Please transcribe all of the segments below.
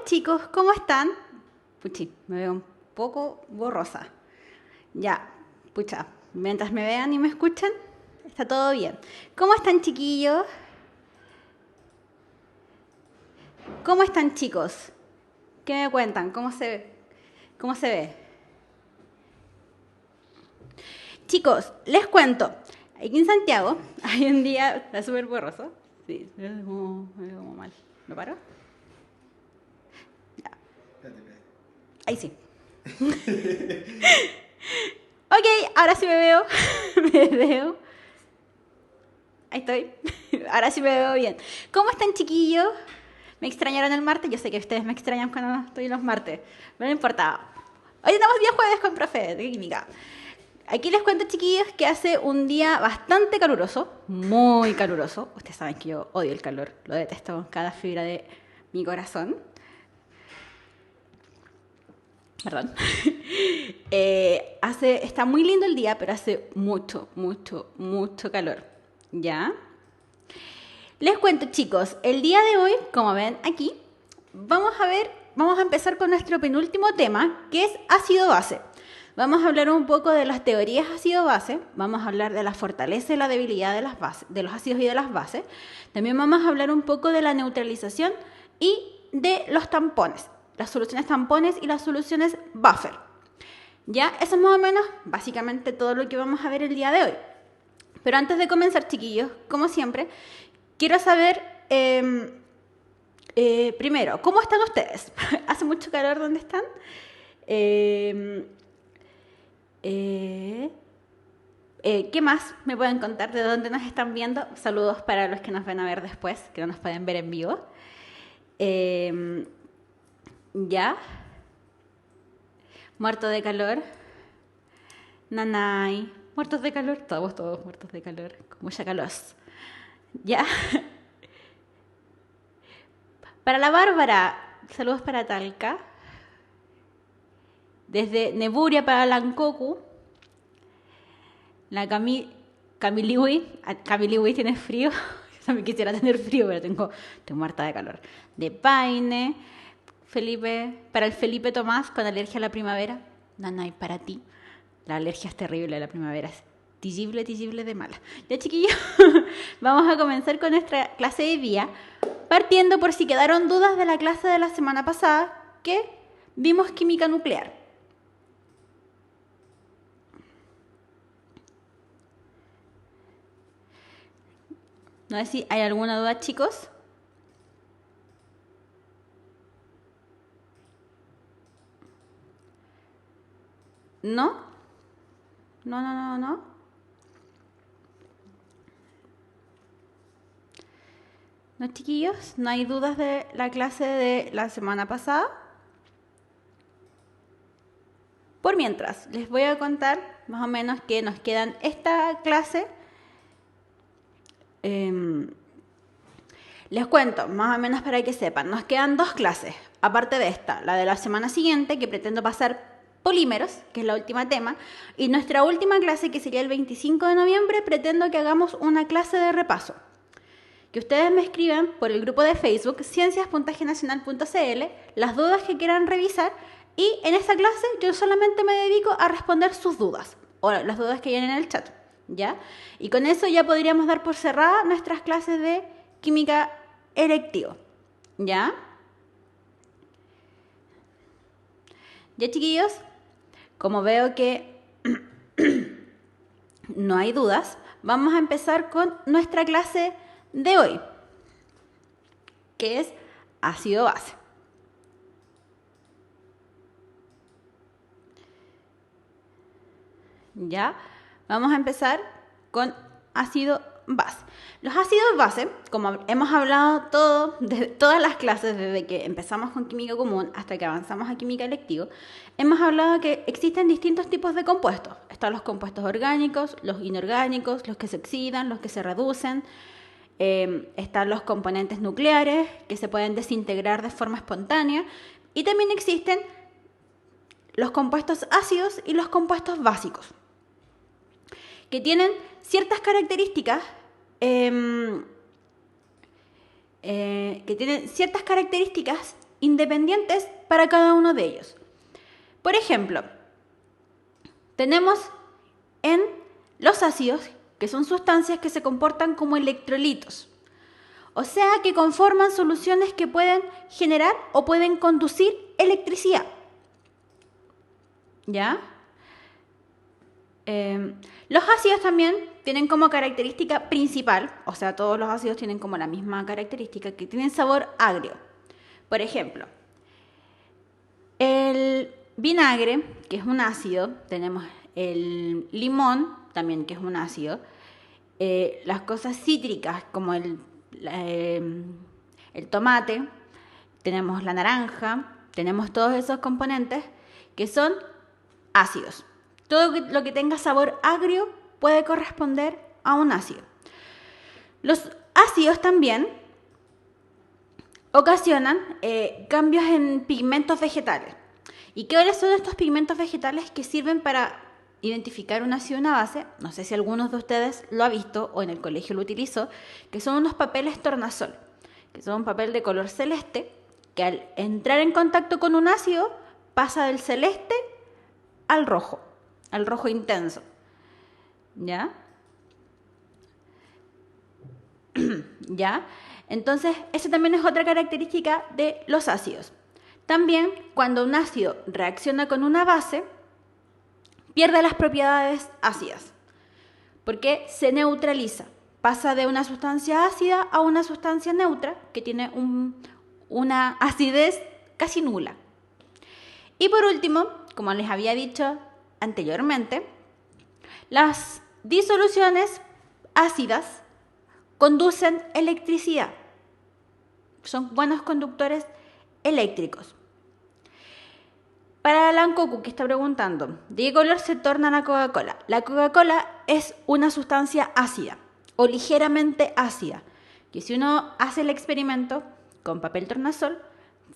chicos, ¿cómo están? Puchi, me veo un poco borrosa. Ya, pucha, mientras me vean y me escuchen, está todo bien. ¿Cómo están, chiquillos? ¿Cómo están, chicos? ¿Qué me cuentan? ¿Cómo se ve? Chicos, les cuento. Aquí en Santiago hay un día, está súper borroso. Sí, me veo como mal. ¿Lo paro? Ya. Ahí sí. Ok, ahora sí me veo. Me veo. Ahí estoy. Ahora sí me veo bien. ¿Cómo están, chiquillos? ¿Me extrañaron el martes? Yo sé que ustedes me extrañan cuando estoy los martes. Pero no importa. Hoy tenemos día jueves con profe de química. Aquí les cuento, chiquillos, que hace un día bastante caluroso. Muy caluroso. Ustedes saben que yo odio el calor. Lo detesto con cada fibra de mi corazón. Perdón. Está muy lindo el día, pero hace mucho, mucho, mucho calor. ¿Ya? Les cuento, chicos, el día de hoy, como ven aquí, vamos a empezar con nuestro penúltimo tema, que es ácido-base. Vamos a hablar un poco de las teorías ácido-base, vamos a hablar de la fortaleza y la debilidad de los ácidos y de las bases. También vamos a hablar un poco de la neutralización y de los tampones, las soluciones tampones y las soluciones buffer. Ya, eso es más o menos básicamente todo lo que vamos a ver el día de hoy. Pero antes de comenzar, chiquillos, como siempre, quiero saber, primero, ¿cómo están ustedes? ¿Hace mucho calor donde están? ¿Qué más me pueden contar de dónde nos están viendo? Saludos para los que nos van a ver después, que no nos pueden ver en vivo. ¿Ya? Muerto de calor. Nanay. Muertos de calor. Todos muertos de calor. Con mucha calor. ¿Ya? Para la Bárbara, saludos para Talca. Desde Neburia para Lancocu. La Camiliwi tiene frío. Yo también quisiera tener frío, pero estoy muerta de calor. De Paine. Felipe, para el Felipe Tomás con alergia a la primavera. Nanay, para ti. La alergia es terrible a la primavera. Es tigible de mala. Ya, chiquillos, vamos a comenzar con nuestra clase de día. Partiendo por si quedaron dudas de la clase de la semana pasada, que vimos química nuclear. No sé si hay alguna duda, chicos. ¿No? No. ¿No, chiquillos? ¿No hay dudas de la clase de la semana pasada? Por mientras, les voy a contar más o menos que nos quedan esta clase. Les cuento, más o menos para que sepan, nos quedan 2 clases, aparte de esta, la de la semana siguiente, que pretendo pasar polímeros, que es la última tema, y nuestra última clase, que sería el 25 de noviembre, pretendo que hagamos una clase de repaso. Que ustedes me escriban por el grupo de Facebook ciencias.gnacional.cl las dudas que quieran revisar, y en esta clase yo solamente me dedico a responder sus dudas, o las dudas que vienen en el chat, ¿ya? Y con eso ya podríamos dar por cerrada nuestras clases de química electivo, ¿ya? Ya, chiquillos, como veo que no hay dudas, vamos a empezar con nuestra clase de hoy, que es ácido-base. ¿Ya? Vamos a empezar con ácido-base. Los ácidos base, como hemos hablado de todas las clases, desde que empezamos con química común hasta que avanzamos a química electivo, hemos hablado que existen distintos tipos de compuestos. Están los compuestos orgánicos, los inorgánicos, los que se oxidan, los que se reducen. Están los componentes nucleares, que se pueden desintegrar de forma espontánea. Y también existen los compuestos ácidos y los compuestos básicos, que tienen ciertas características independientes para cada uno de ellos. Por ejemplo, tenemos en los ácidos, que son sustancias que se comportan como electrolitos, o sea, que conforman soluciones que pueden generar o pueden conducir electricidad. ¿Ya? Los ácidos también tienen como característica principal, o sea, todos los ácidos tienen como la misma característica, que tienen sabor agrio. Por ejemplo, el vinagre, que es un ácido, tenemos el limón, también que es un ácido, las cosas cítricas como el tomate, tenemos la naranja, tenemos todos esos componentes que son ácidos. Todo lo que tenga sabor agrio puede corresponder a un ácido. Los ácidos también ocasionan cambios en pigmentos vegetales. ¿Y qué son estos pigmentos vegetales que sirven para identificar un ácido y una base? No sé si algunos de ustedes lo ha visto o en el colegio lo utilizó, que son unos papeles tornasol, que son un papel de color celeste que al entrar en contacto con un ácido pasa del celeste al rojo intenso. ¿Ya? ¿Ya? Entonces, esa también es otra característica de los ácidos. También, cuando un ácido reacciona con una base, pierde las propiedades ácidas, porque se neutraliza. Pasa de una sustancia ácida a una sustancia neutra que tiene una acidez casi nula. Y por último, como les había dicho anteriormente, las disoluciones ácidas conducen electricidad. Son buenos conductores eléctricos. Para Alan Cocu, que está preguntando, ¿de qué color se torna la Coca-Cola? La Coca-Cola es una sustancia ácida o ligeramente ácida, que si uno hace el experimento con papel tornasol,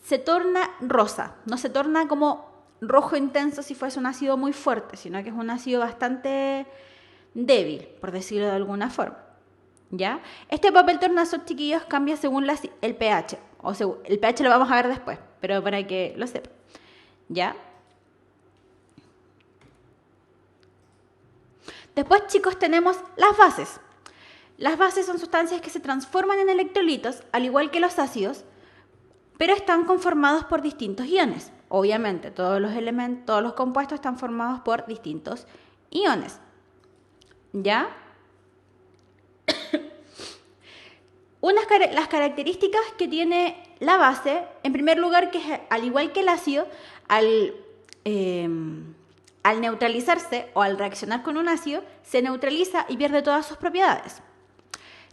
se torna rosa, no se torna como rojo intenso si fuese un ácido muy fuerte, sino que es un ácido bastante débil, por decirlo de alguna forma. ¿Ya? Este papel tornasol, chiquillos, cambia según el pH. El pH lo vamos a ver después, pero para que lo sepan. ¿Ya? Después, chicos, tenemos las bases. Las bases son sustancias que se transforman en electrolitos, al igual que los ácidos, pero están conformados por distintos iones. Obviamente, todos los compuestos están formados por distintos iones. ¿Ya? Las características que tiene la base, en primer lugar, que es, al igual que el ácido, al neutralizarse o al reaccionar con un ácido, se neutraliza y pierde todas sus propiedades.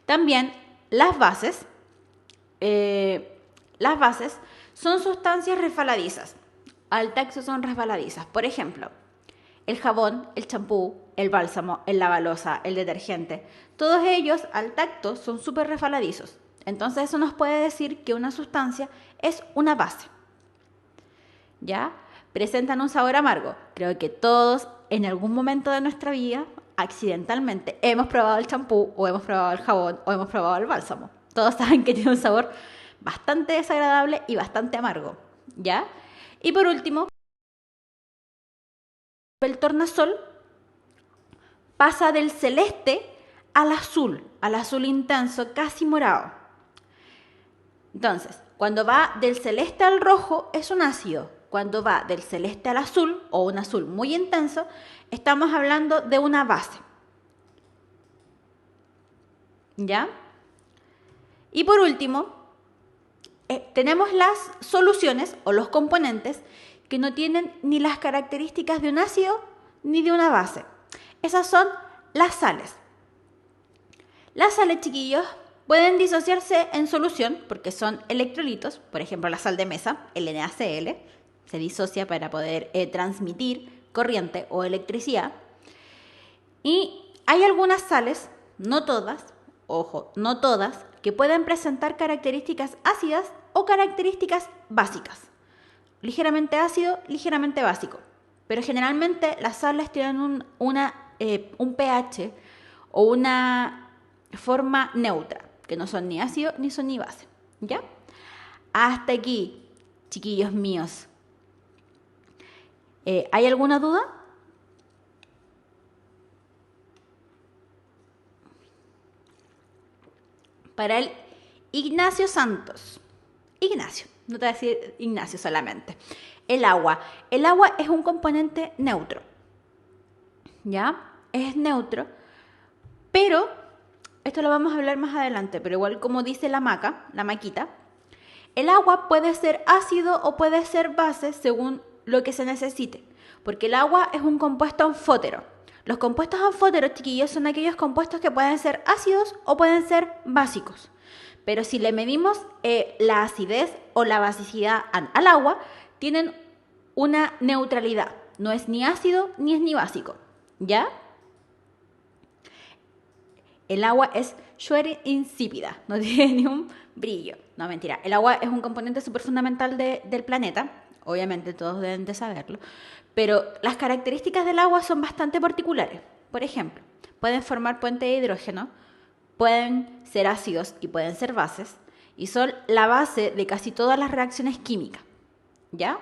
También las bases son sustancias resbaladizas. Al tacto son resbaladizas. Por ejemplo, el jabón, el champú, el bálsamo, el lavalosa, el detergente, todos ellos al tacto son súper resbaladizos. Entonces eso nos puede decir que una sustancia es una base. ¿Ya? Presentan un sabor amargo. Creo que todos en algún momento de nuestra vida, accidentalmente, hemos probado el champú o hemos probado el jabón o hemos probado el bálsamo. Todos saben que tiene un sabor bastante desagradable y bastante amargo. ¿Ya? Y por último, el tornasol pasa del celeste al azul intenso, casi morado. Entonces, cuando va del celeste al rojo es un ácido. Cuando va del celeste al azul, o un azul muy intenso, estamos hablando de una base. ¿Ya? Y por último, tenemos las soluciones o los componentes que no tienen ni las características de un ácido ni de una base. Esas son las sales. Las sales, chiquillos, pueden disociarse en solución porque son electrolitos. Por ejemplo, la sal de mesa, el NaCl, se disocia para poder transmitir corriente o electricidad. Y hay algunas sales, no todas, ojo, no todas, que pueden presentar características ácidas o características básicas. Ligeramente ácido, ligeramente básico. Pero generalmente las sales tienen un pH o una forma neutra, que no son ni ácido ni son ni base. ¿Ya? Hasta aquí chiquillos míos. ¿Hay alguna duda? Para el Ignacio Santos. Ignacio, no te voy a decir Ignacio solamente. El agua. El agua es un componente neutro. ¿Ya? Es neutro. Pero, esto lo vamos a hablar más adelante, pero igual como dice la maquita, el agua puede ser ácido o puede ser base según lo que se necesite. Porque el agua es un compuesto anfótero. Los compuestos anfóteros, chiquillos, son aquellos compuestos que pueden ser ácidos o pueden ser básicos. Pero si le medimos la acidez o la basicidad al agua, tienen una neutralidad. No es ni ácido ni es ni básico. ¿Ya? El agua es súper insípida, no tiene ni un brillo. No, mentira. El agua es un componente súper fundamental del planeta. Obviamente todos deben de saberlo. Pero las características del agua son bastante particulares. Por ejemplo, pueden formar puentes de hidrógeno, pueden ser ácidos y pueden ser bases, y son la base de casi todas las reacciones químicas. ¿Ya?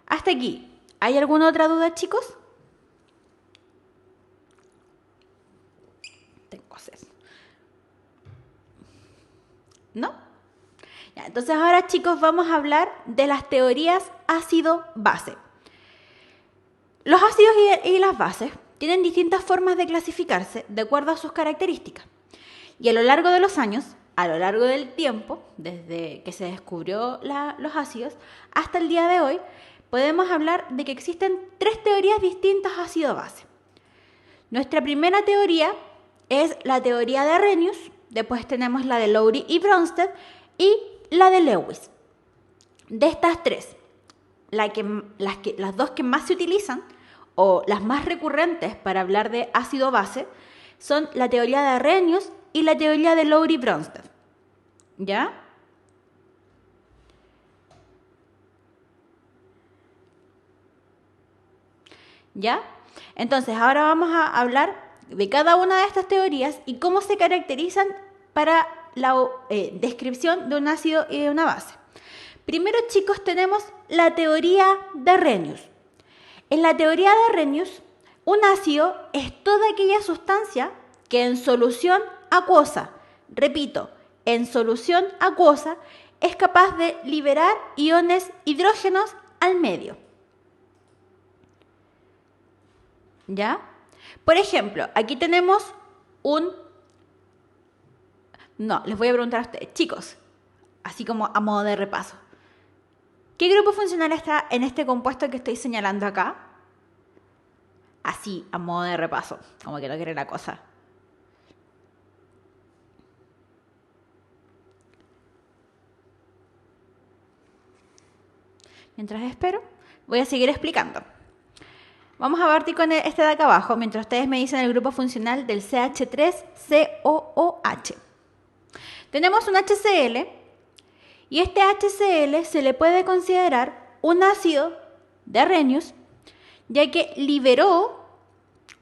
Hasta aquí. ¿Hay alguna otra duda, chicos? Tengo sed. ¿No? Ya, entonces ahora, chicos, vamos a hablar de las teorías ácido-base. Los ácidos y las bases tienen distintas formas de clasificarse de acuerdo a sus características. Y a lo largo de los años, a lo largo del tiempo, desde que se descubrió los ácidos hasta el día de hoy, podemos hablar de que existen 3 teorías distintas ácido-base. Nuestra primera teoría es la teoría de Arrhenius, después tenemos la de Lowry y Bronsted y la de Lewis. De estas 3, las 2 que más se utilizan o las más recurrentes para hablar de ácido-base son la teoría de Arrhenius y la teoría de Lowry-Bronsted. ¿Ya? ¿Ya? Entonces, ahora vamos a hablar de cada una de estas teorías y cómo se caracterizan para la descripción de un ácido y de una base. Primero, chicos, tenemos la teoría de Arrhenius. En la teoría de Arrhenius, un ácido es toda aquella sustancia que en solución acuosa, repito, en solución acuosa, es capaz de liberar iones hidrógenos al medio. ¿Ya? Por ejemplo, aquí tenemos les voy a preguntar a ustedes, chicos, así como a modo de repaso. ¿Qué grupo funcional está en este compuesto que estoy señalando acá? Así, a modo de repaso, como que no quiere la cosa. Mientras espero, voy a seguir explicando. Vamos a partir con este de acá abajo, mientras ustedes me dicen el grupo funcional del CH3COOH. Tenemos un HCl y este HCl se le puede considerar un ácido de Arrhenius, ya que liberó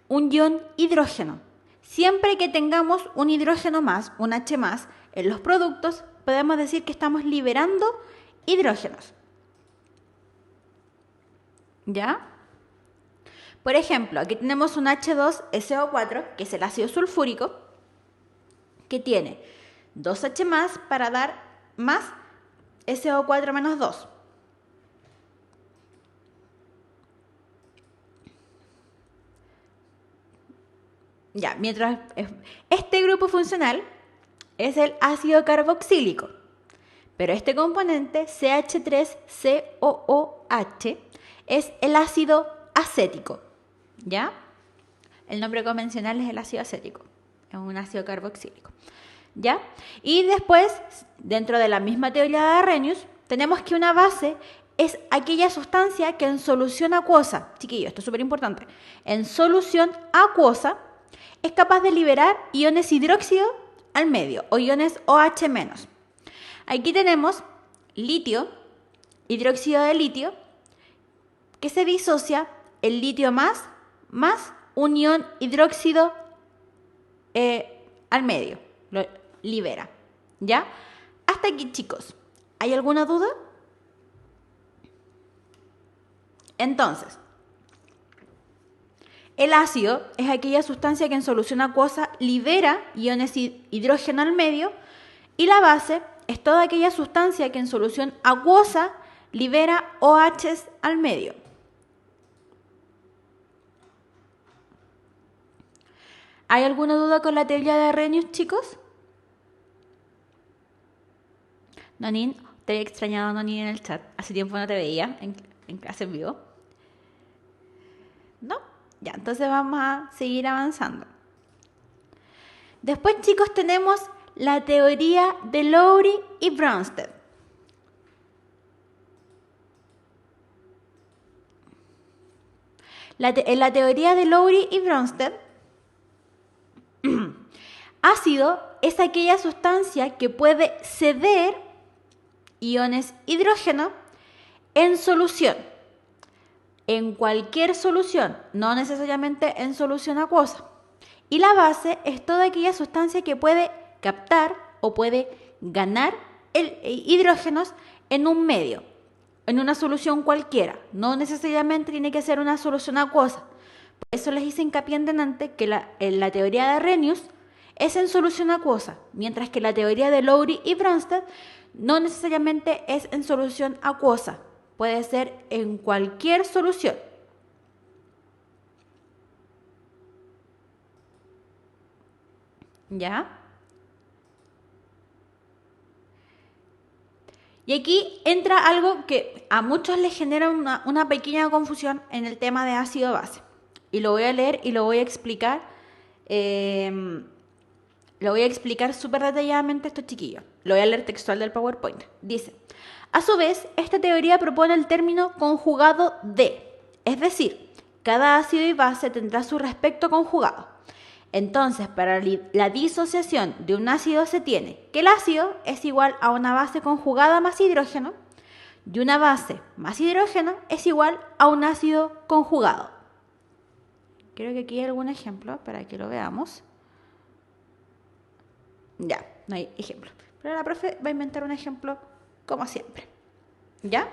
un ion hidrógeno. Siempre que tengamos un hidrógeno más, un H más, en los productos, podemos decir que estamos liberando hidrógenos. ¿Ya? Por ejemplo, aquí tenemos un H2SO4, que es el ácido sulfúrico, que tiene 2H más para dar más SO4 menos 2. Ya, mientras este grupo funcional es el ácido carboxílico, pero este componente CH3COOH es el ácido acético. ¿Ya? El nombre convencional es el ácido acético. Es un ácido carboxílico. ¿Ya? Y después, dentro de la misma teoría de Arrhenius, tenemos que una base es aquella sustancia que en solución acuosa, chiquillos, esto es súper importante, en solución acuosa es capaz de liberar iones hidróxido al medio o iones OH-. Aquí tenemos litio, hidróxido de litio, que se disocia el litio más un ion hidróxido al medio, lo libera. ¿Ya? Hasta aquí, chicos. ¿Hay alguna duda? Entonces, el ácido es aquella sustancia que en solución acuosa libera iones hidrógeno al medio y la base es toda aquella sustancia que en solución acuosa libera OHs al medio. ¿Hay alguna duda con la teoría de Arrhenius, chicos? Nonin, te he extrañado, Nonin, en el chat. Hace tiempo no te veía en clase en vivo. ¿No? Ya, entonces vamos a seguir avanzando. Después, chicos, tenemos la teoría de Lowry y Bronsted. En la teoría de Lowry y Bronsted, ácido es aquella sustancia que puede ceder iones hidrógeno en solución. En cualquier solución, no necesariamente en solución acuosa. Y la base es toda aquella sustancia que puede captar o puede ganar hidrógenos en un medio, en una solución cualquiera. No necesariamente tiene que ser una solución acuosa. Por eso les hice hincapié en delante que la teoría de Arrhenius es en solución acuosa, mientras que la teoría de Lowry y Bronsted no necesariamente es en solución acuosa. Puede ser en cualquier solución. ¿Ya? Y aquí entra algo que a muchos les genera una pequeña confusión en el tema de ácido-base. Y lo voy a leer y lo voy a explicar. Lo voy a explicar súper detalladamente a estos chiquillos. Lo voy a leer textual del PowerPoint. Dice, a su vez, esta teoría propone el término conjugado de, es decir, cada ácido y base tendrá su respecto conjugado. Entonces, para la disociación de un ácido se tiene que el ácido es igual a una base conjugada más hidrógeno y una base más hidrógeno es igual a un ácido conjugado. Creo que aquí hay algún ejemplo para que lo veamos. Ya, no hay ejemplo. Pero la profe va a inventar un ejemplo como siempre. ¿Ya?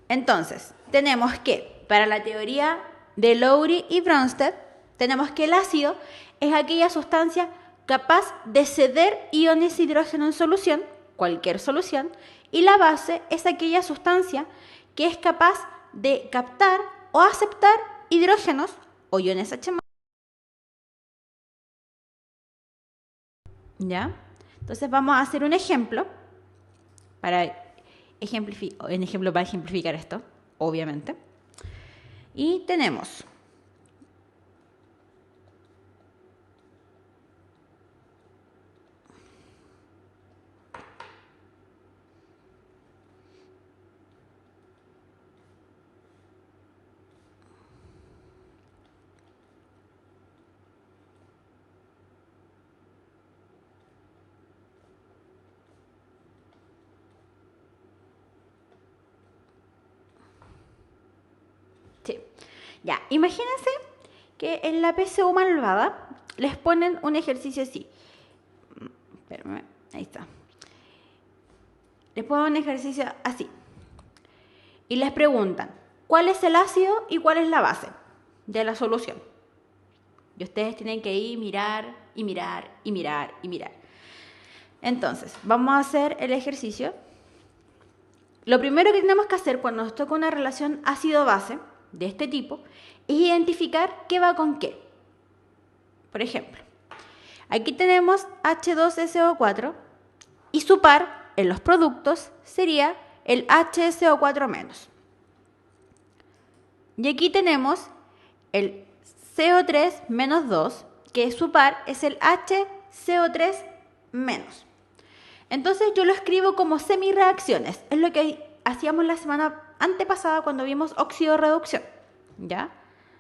Entonces, tenemos que para la teoría de Lowry y Bronsted, tenemos que el ácido es aquella sustancia capaz de ceder iones de hidrógeno en solución, cualquier solución, y la base es aquella sustancia que es capaz de captar o aceptar hidrógenos o iones H+. ¿Ya? Entonces vamos a hacer un ejemplo para ejemplificar esto, obviamente. Y tenemos ya, imagínense que en la PSU malvada les ponen un ejercicio así. Espérame, ahí está. Les ponen un ejercicio así. Y les preguntan, ¿cuál es el ácido y cuál es la base de la solución? Y ustedes tienen que ir mirar y mirar y mirar y mirar. Entonces, vamos a hacer el ejercicio. Lo primero que tenemos que hacer cuando nos toca una relación ácido-base de este tipo es identificar qué va con qué. Por ejemplo, aquí tenemos H2SO4 y su par en los productos sería el HSO4-. Y aquí tenemos el CO3-2, que su par es el HCO3-. Entonces yo lo escribo como semireacciones. Es lo que hacíamos la semana antepasada cuando vimos oxidorreducción. ¿Ya?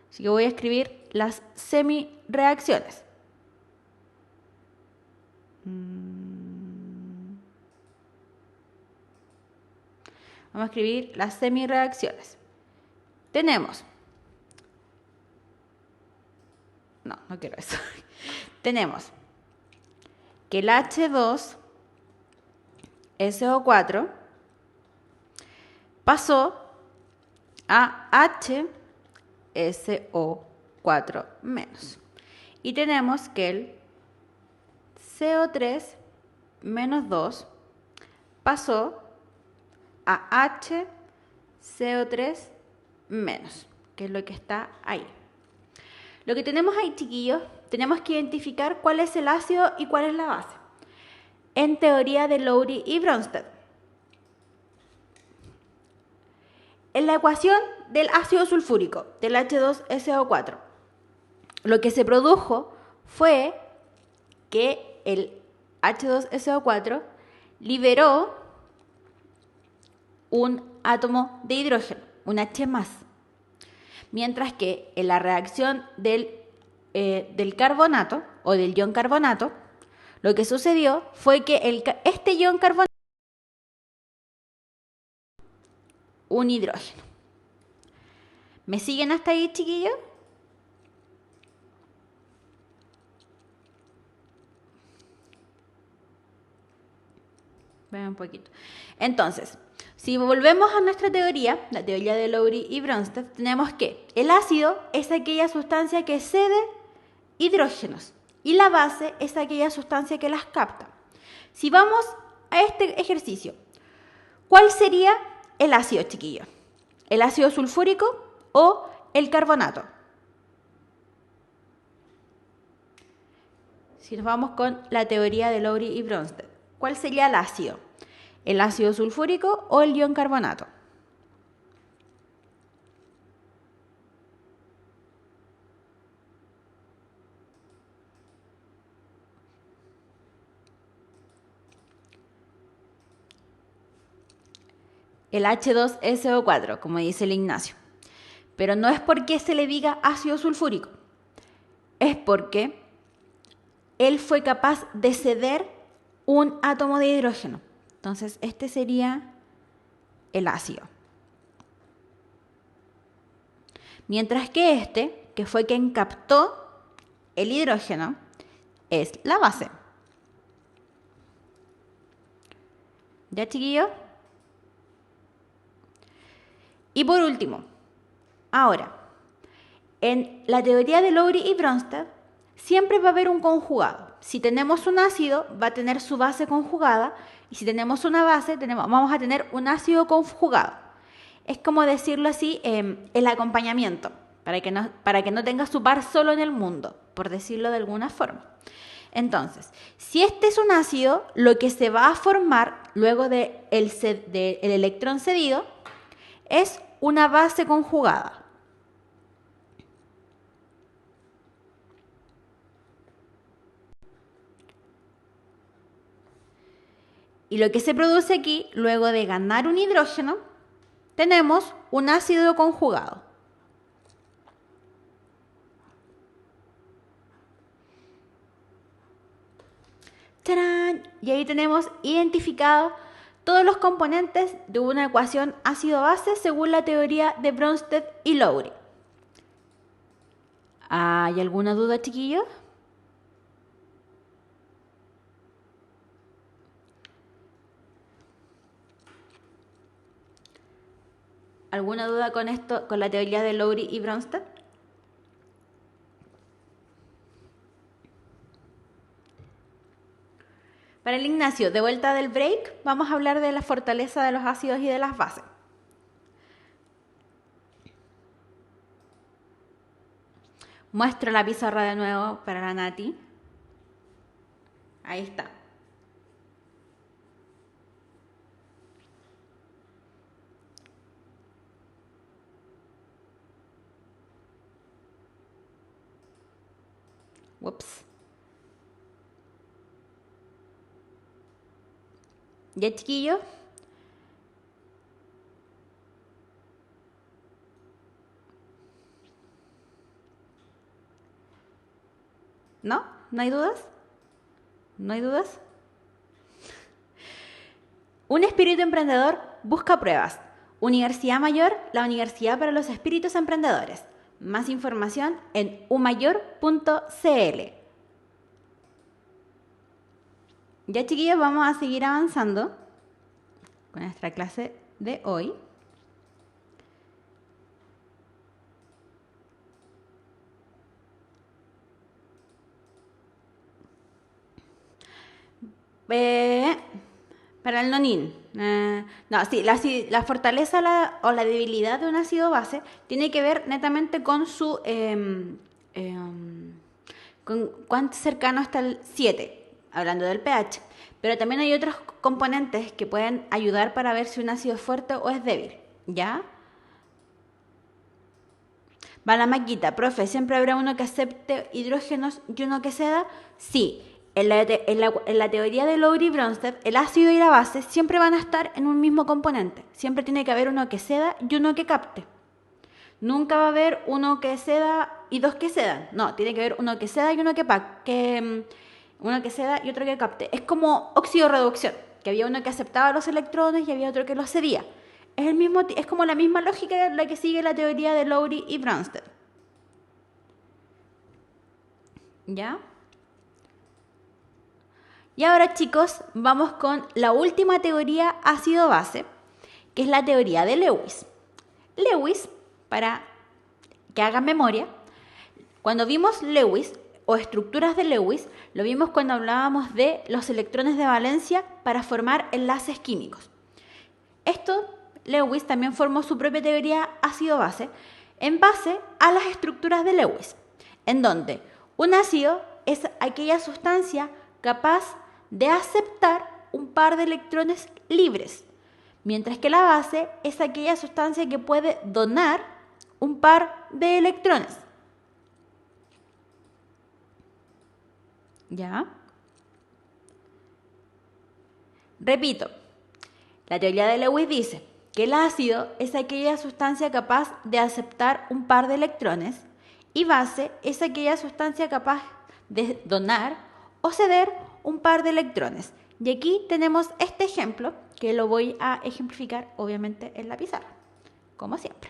Así que voy a escribir las semireacciones. Vamos a escribir las semireacciones. Tenemos. No quiero eso. Tenemos que el H2SO4 pasó a HSO4 menos. Y tenemos que el CO3 menos 2 pasó a HCO3 menos, que es lo que está ahí. Lo que tenemos ahí, chiquillos, tenemos que identificar cuál es el ácido y cuál es la base. En teoría de Lowry y Bronsted. En la ecuación del ácido sulfúrico, del H2SO4, lo que se produjo fue que el H2SO4 liberó un átomo de hidrógeno, un H+. Mientras que en la reacción del carbonato o del ion carbonato, lo que sucedió fue que este ion carbonato un hidrógeno. ¿Me siguen hasta ahí, chiquillos? Vean un poquito. Entonces, si volvemos a nuestra teoría, la teoría de Lowry y Bronsted, tenemos que el ácido es aquella sustancia que cede hidrógenos y la base es aquella sustancia que las capta. Si vamos a este ejercicio, ¿cuál sería el ácido, chiquillo? ¿El ácido sulfúrico o el carbonato? Si nos vamos con la teoría de Lowry y Bronsted, ¿cuál sería el ácido? ¿El ácido sulfúrico o el ion carbonato? El H2SO4, como dice el Ignacio. Pero no es porque se le diga ácido sulfúrico, es porque él fue capaz de ceder un átomo de hidrógeno. Entonces, este sería el ácido. Mientras que este, que fue quien captó el hidrógeno, es la base. ¿Ya, chiquillos? Y por último, ahora, en la teoría de Lowry y Bronsted, siempre va a haber un conjugado. Si tenemos un ácido, va a tener su base conjugada, y si tenemos una base, vamos a tener un ácido conjugado. Es como decirlo así, el acompañamiento, para que no tenga su par solo en el mundo, por decirlo de alguna forma. Entonces, si este es un ácido, lo que se va a formar luego del electrón cedido es una base conjugada. Y lo que se produce aquí, luego de ganar un hidrógeno, tenemos un ácido conjugado. ¡Tarán! Y ahí tenemos identificado todos los componentes de una ecuación ácido-base según la teoría de Bronsted y Lowry. ¿Hay alguna duda, chiquillos? ¿Alguna duda con esto, con la teoría de Lowry y Bronsted? Para el Ignacio, de vuelta del break, vamos a hablar de la fortaleza de los ácidos y de las bases. Muestro la pizarra de nuevo para la Nati. Ahí está. Ups. ¿Ya, chiquillos? ¿No? ¿No hay dudas? ¿No hay dudas? Un espíritu emprendedor busca pruebas. Universidad Mayor, la universidad para los espíritus emprendedores. Más información en umayor.cl. Ya, chiquillos, vamos a seguir avanzando con nuestra clase de hoy. Para el nonin. No, sí, la fortaleza o la debilidad de un ácido base tiene que ver netamente con su... con cuánto cercano está el 7, hablando del pH. Pero también hay otros componentes que pueden ayudar para ver si un ácido es fuerte o es débil. ¿Ya? Va la maquita, profe, ¿siempre habrá uno que acepte hidrógenos y uno que ceda? Sí. En la teoría de Lowry-Bronsted, el ácido y la base siempre van a estar en un mismo componente. Siempre tiene que haber uno que ceda y uno que capte. Nunca va a haber uno que ceda y dos que cedan. No, tiene que haber uno que ceda y uno uno que ceda y otro que capte. Es como óxido-reducción, que había uno que aceptaba los electrones y había otro que los cedía. Es como la misma lógica la que sigue la teoría de Lowry y Bronsted. ¿Ya? Y ahora, chicos, vamos con la última teoría ácido-base, que es la teoría de Lewis. Lewis, para que hagan memoria, cuando vimos Lewis o estructuras de Lewis, lo vimos cuando hablábamos de los electrones de valencia para formar enlaces químicos. Lewis también formó su propia teoría ácido-base en base a las estructuras de Lewis, en donde un ácido es aquella sustancia capaz de aceptar un par de electrones libres, mientras que la base es aquella sustancia que puede donar un par de electrones. ¿Ya? Repito, la teoría de Lewis dice que el ácido es aquella sustancia capaz de aceptar un par de electrones y base es aquella sustancia capaz de donar o ceder un par de electrones. Y aquí tenemos este ejemplo que lo voy a ejemplificar obviamente en la pizarra, como siempre.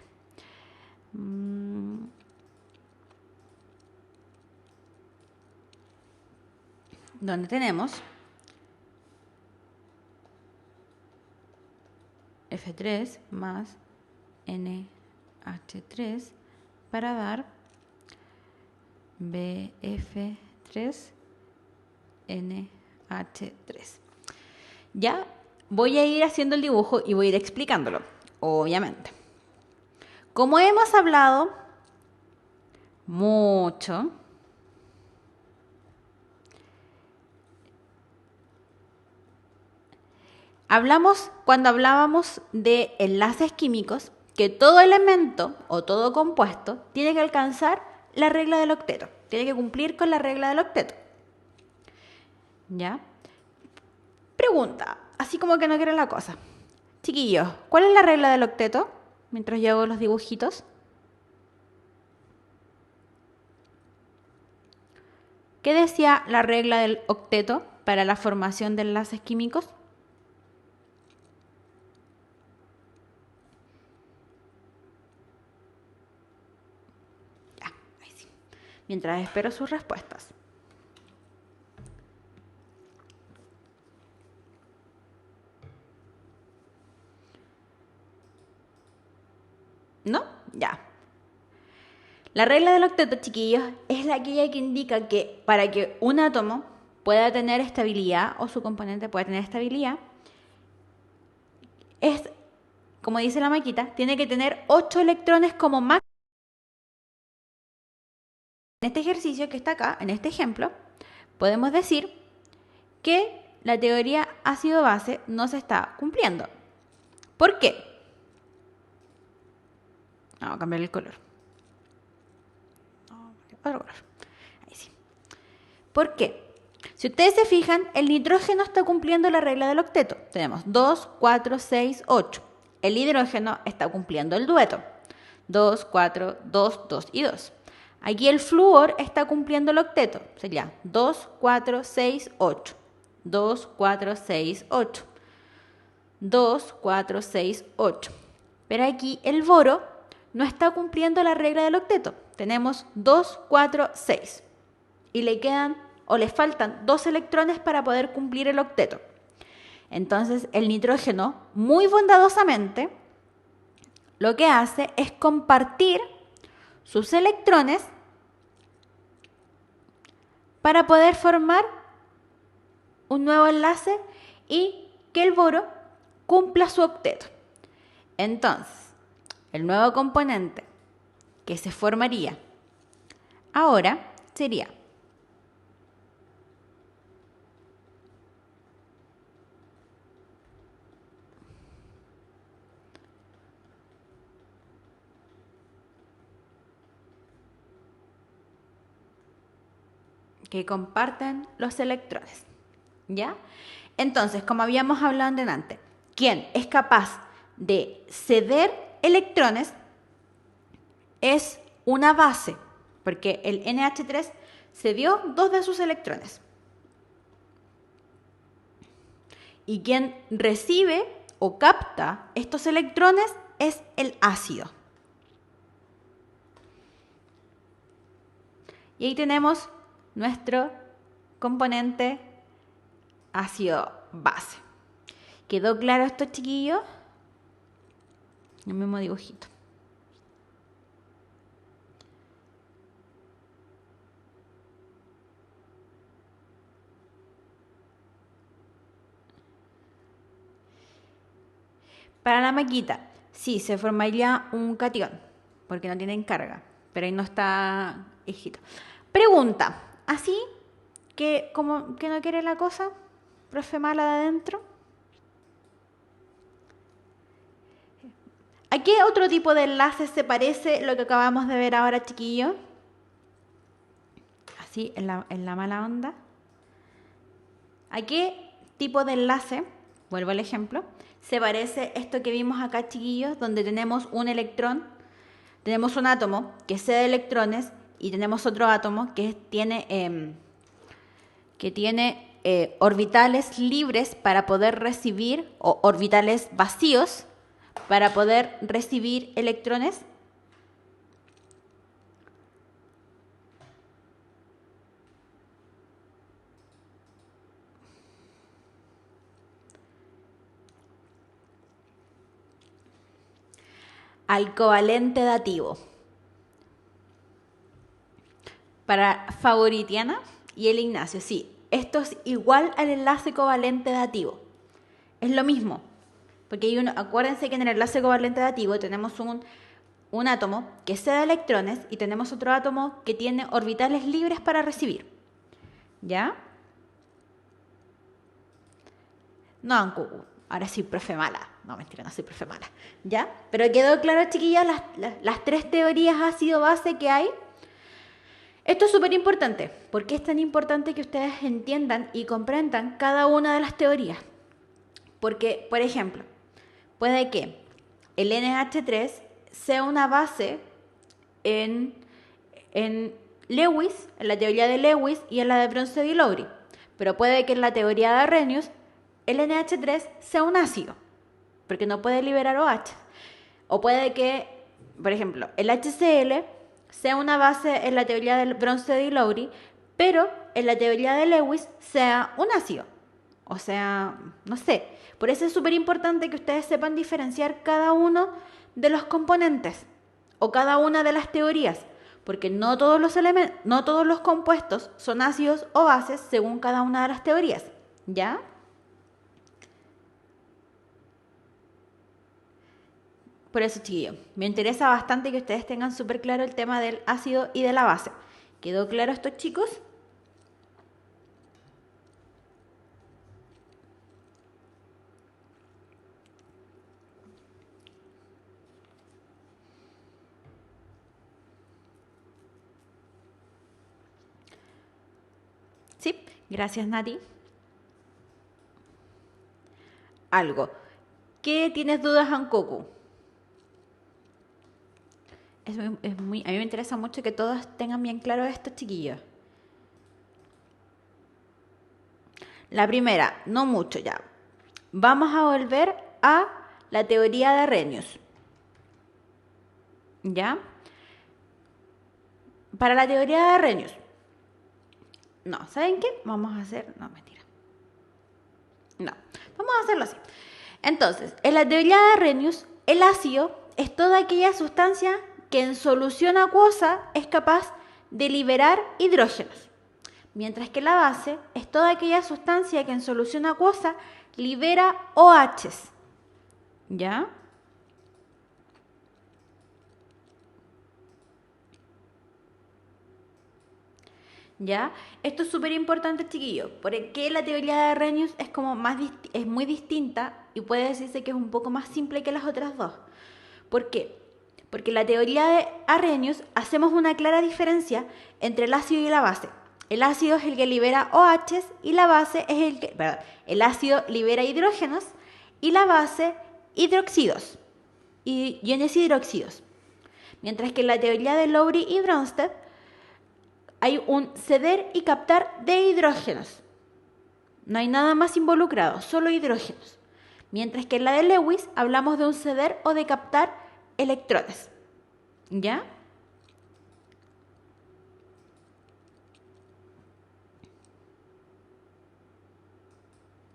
Donde tenemos F3 más NH3 para dar BF3 NH3. Ya voy a ir haciendo el dibujo y voy a ir explicándolo, obviamente. Como hemos hablado mucho, cuando hablábamos de enlaces químicos, que todo elemento o todo compuesto tiene que alcanzar la regla del octeto, tiene que cumplir con la regla del octeto. ¿Ya? Pregunta, así como que no quiero la cosa. Chiquillos, ¿cuál es la regla del octeto? Mientras yo hago los dibujitos. ¿Qué decía la regla del octeto para la formación de enlaces químicos? Ya, ahí sí. Mientras espero sus respuestas. ¿No? Ya. La regla del octeto, chiquillos, es aquella que indica que para que un átomo pueda tener estabilidad o su componente pueda tener estabilidad, es, como dice la maquita, tiene que tener 8 electrones como máximo. En este ejercicio que está acá, en este ejemplo, podemos decir que la teoría ácido-base no se está cumpliendo. ¿Por qué? Vamos a cambiar el color. Otro color. Ahí sí. ¿Por qué? Si ustedes se fijan, el nitrógeno está cumpliendo la regla del octeto. Tenemos 2, 4, 6, 8. El hidrógeno está cumpliendo el dueto. 2, 4, 2, 2 y 2. Aquí el flúor está cumpliendo el octeto. Sería 2, 4, 6, 8. 2, 4, 6, 8. 2, 4, 6, 8. Pero aquí el boro no está cumpliendo la regla del octeto. Tenemos 2, 4, 6. Y le quedan o les faltan 2 electrones para poder cumplir el octeto. Entonces el nitrógeno, muy bondadosamente, lo que hace es compartir sus electrones para poder formar un nuevo enlace y que el boro cumpla su octeto. Entonces, el nuevo componente que se formaría ahora sería que comparten los electrones, ¿ya? Entonces, como habíamos hablado antes, quien es capaz de ceder electrones es una base, porque el NH3 cedió 2 de sus electrones. Y quien recibe o capta estos electrones es el ácido. Y ahí tenemos nuestro componente ácido base. ¿Quedó claro esto, chiquillos? El mismo dibujito. Para la maquita, sí, se formaría un catión, porque no tienen carga, pero ahí no está hijito. Pregunta, ¿así que como que no quiere la cosa? ¿Profe mala de adentro? ¿A qué otro tipo de enlace se parece lo que acabamos de ver ahora, chiquillo? Así, en la mala onda. ¿A qué tipo de enlace, vuelvo al ejemplo, se parece esto que vimos acá, chiquillos, donde tenemos un electrón, tenemos un átomo que cede electrones y tenemos otro átomo que tiene orbitales libres para poder recibir, o orbitales vacíos para poder recibir electrones? Al covalente dativo. Para Favoritiana y el Ignacio, sí, esto es igual al enlace covalente dativo. Es lo mismo, porque acuérdense que en el enlace covalente dativo tenemos un átomo que cede electrones y tenemos otro átomo que tiene orbitales libres para recibir. ¿Ya? No, ahora sí, profe mala. No, mentira, no soy profe mala. ¿Ya? Pero quedó claro, chiquillas, las 3 teorías ácido-base que hay. Esto es súper importante. ¿Por qué es tan importante que ustedes entiendan y comprendan cada una de las teorías? Porque, por ejemplo, puede que el NH3 sea una base en Lewis, en la teoría de Lewis y en la de Bronsted-Lowry. Pero puede que en la teoría de Arrhenius el NH3 sea un ácido, porque no puede liberar OH. O puede que, por ejemplo, el HCl sea una base en la teoría de Bronsted-Lowry, pero en la teoría de Lewis sea un ácido. O sea, no sé. Por eso es súper importante que ustedes sepan diferenciar cada uno de los componentes o cada una de las teorías, porque no todos los compuestos son ácidos o bases según cada una de las teorías. ¿Ya? Por eso, chiquillos, me interesa bastante que ustedes tengan súper claro el tema del ácido y de la base. ¿Quedó claro esto, chicos? Sí, gracias, Nati. Algo. ¿Qué tienes dudas, Ankoku? A mí me interesa mucho que todos tengan bien claro esto, chiquillos. La primera, no mucho ya. Vamos a volver a la teoría de Arrhenius. ¿Ya? Para la teoría de Arrhenius. No, ¿saben qué? Vamos a hacer... No, mentira. No, vamos a hacerlo así. Entonces, en la teoría de Arrhenius, el ácido es toda aquella sustancia que en solución acuosa es capaz de liberar hidrógenos. mientras que la base es toda aquella sustancia que en solución acuosa libera OHs. ¿Ya? ¿Ya? Esto es súper importante, chiquillos, porque la teoría de Arrhenius es como es muy distinta y puede decirse que es un poco más simple que las otras dos. ¿Por qué? Porque la teoría de Arrhenius hacemos una clara diferencia entre el ácido y la base. El ácido es el que libera OHs y la base es el ácido libera hidrógenos y la base hidroxidos y iones hidróxidos. Mientras que en la teoría de Lowry y Bronsted hay un ceder y captar de hidrógenos. No hay nada más involucrado, solo hidrógenos. Mientras que en la de Lewis hablamos de un ceder o de captar electrones. ¿Ya?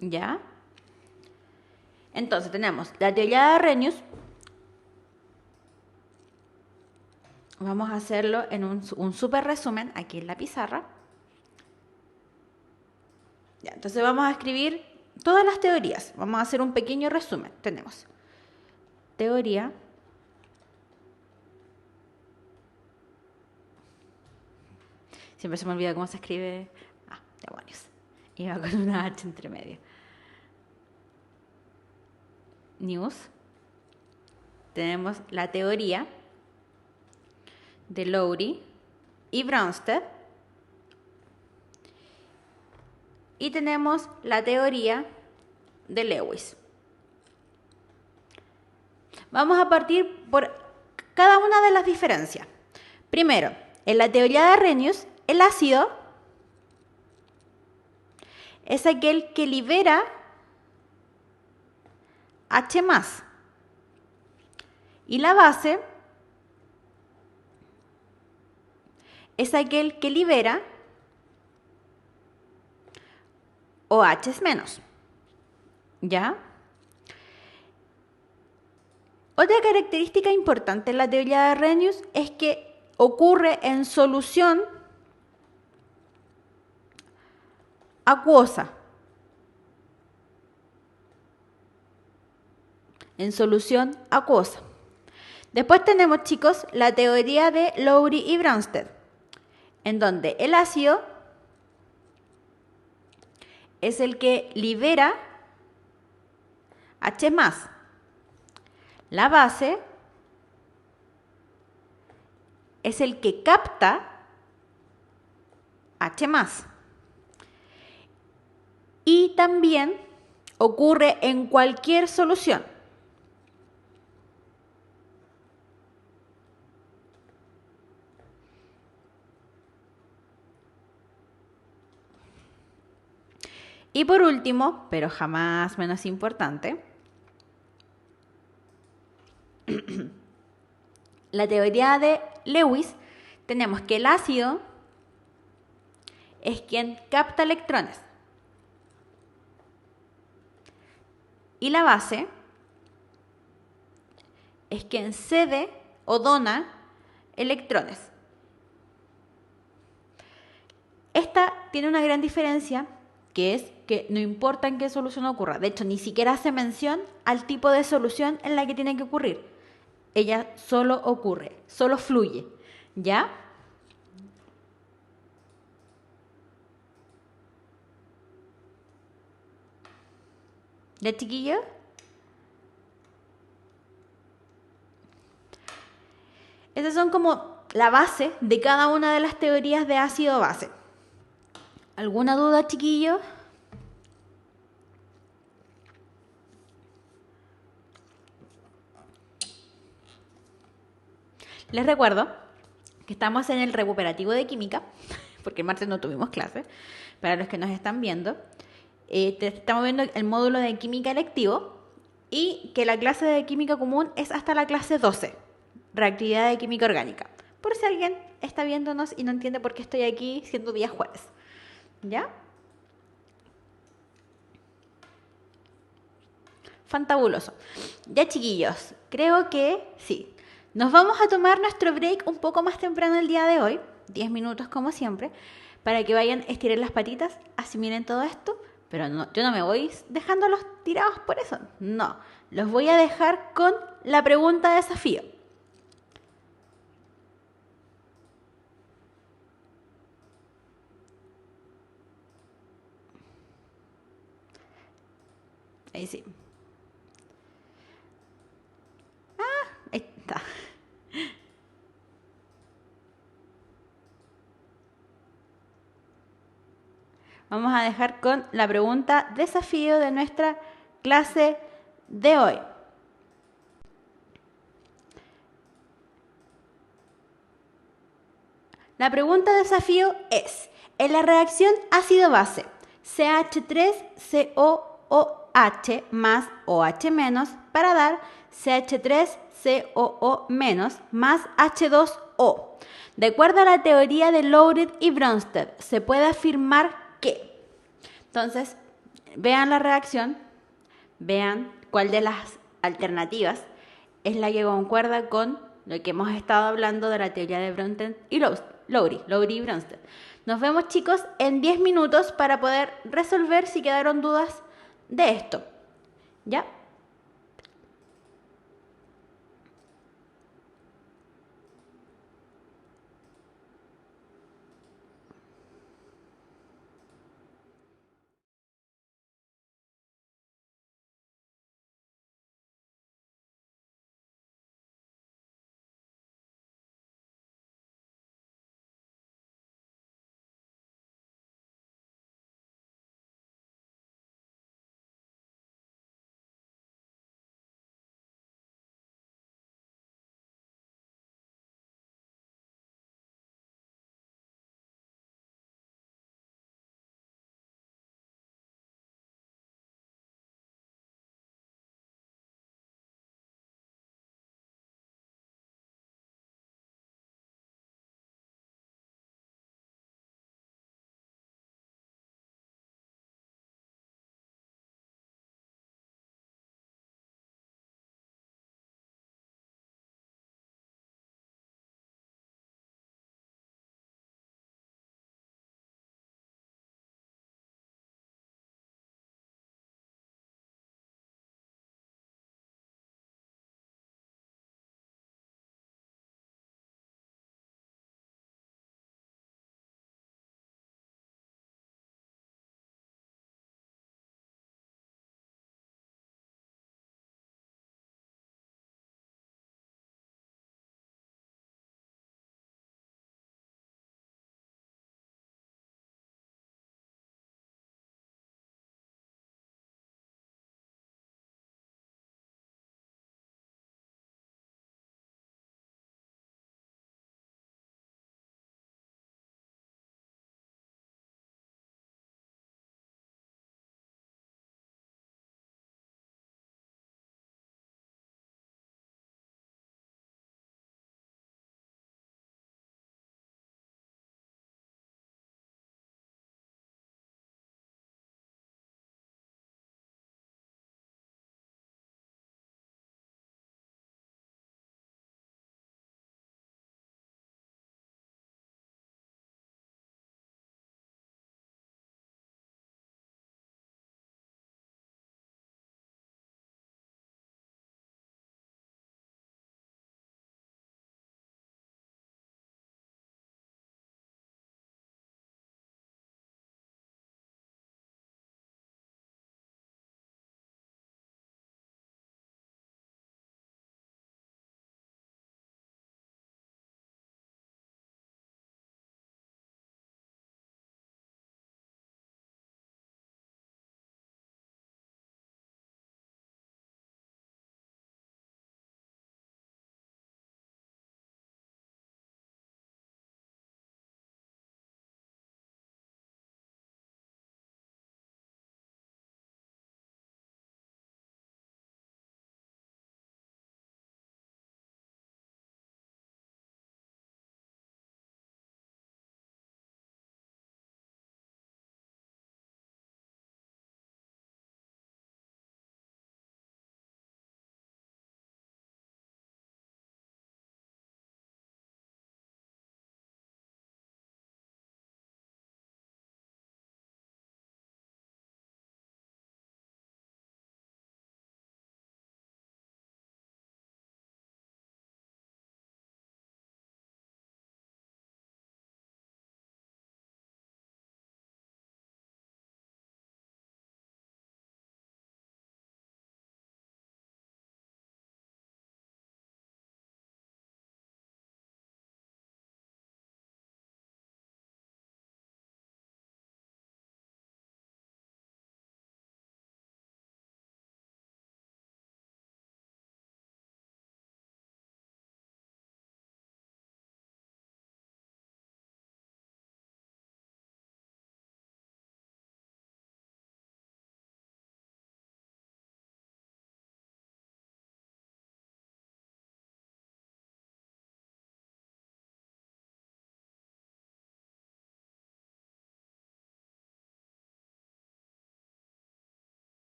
¿Ya? Entonces tenemos la teoría de Arrhenius. Vamos a hacerlo en un súper resumen aquí en la pizarra. Ya, entonces vamos a escribir todas las teorías. Vamos a hacer un pequeño resumen. Tenemos teoría. Siempre se me olvida cómo se escribe. Demonios. Iba con una H entre medio. News. Tenemos la teoría de Lowry y Bronsted. Y tenemos la teoría de Lewis. Vamos a partir por cada una de las diferencias. Primero, en la teoría de Arrhenius, el ácido es aquel que libera H+. Y la base es aquel que libera OH-. ¿Ya? Otra característica importante en la teoría de Arrhenius es que ocurre en solución acuosa. En solución acuosa. Después tenemos, chicos, la teoría de Lowry y Bronsted, en donde el ácido es el que libera H+. La base es el que capta H+. Y también ocurre en cualquier solución. Y por último, pero jamás menos importante, la teoría de Lewis, tenemos que el ácido es quien capta electrones y la base es quien cede o dona electrones. Esta tiene una gran diferencia, que es que no importa en qué solución ocurra. De hecho, ni siquiera hace mención al tipo de solución en la que tiene que ocurrir. Ella solo ocurre, solo fluye. ¿Ya? ¿Ya, chiquillos? Esas son como la base de cada una de las teorías de ácido-base. ¿Alguna duda, chiquillos? Les recuerdo que estamos en el recuperativo de química, porque el martes no tuvimos clase, para los que nos están viendo. Estamos viendo el módulo de química electivo y que la clase de química común es hasta la clase 12, reactividad de química orgánica. Por si alguien está viéndonos y no entiende por qué estoy aquí siendo día jueves. ¿Ya? Fantabuloso. Ya, chiquillos, creo que sí. Nos vamos a tomar nuestro break un poco más temprano el día de hoy, 10 minutos como siempre, para que vayan, estiren las patitas, asimilen todo esto, pero no, yo no me voy dejándolos tirados por eso, no, los voy a dejar con la pregunta de desafío. Ahí sí. Ahí está. Vamos a dejar con la pregunta desafío de nuestra clase de hoy. La pregunta desafío es, en la reacción ácido-base, CH3COOH más OH menos para dar CH3COO menos más H2O. De acuerdo a la teoría de Lowry y Bronsted, se puede afirmar que. Entonces, vean la reacción, vean cuál de las alternativas es la que concuerda con lo que hemos estado hablando de la teoría de Bronsted y Lowry y Bronsted. Nos vemos, chicos, en 10 minutos para poder resolver si quedaron dudas de esto. ¿Ya?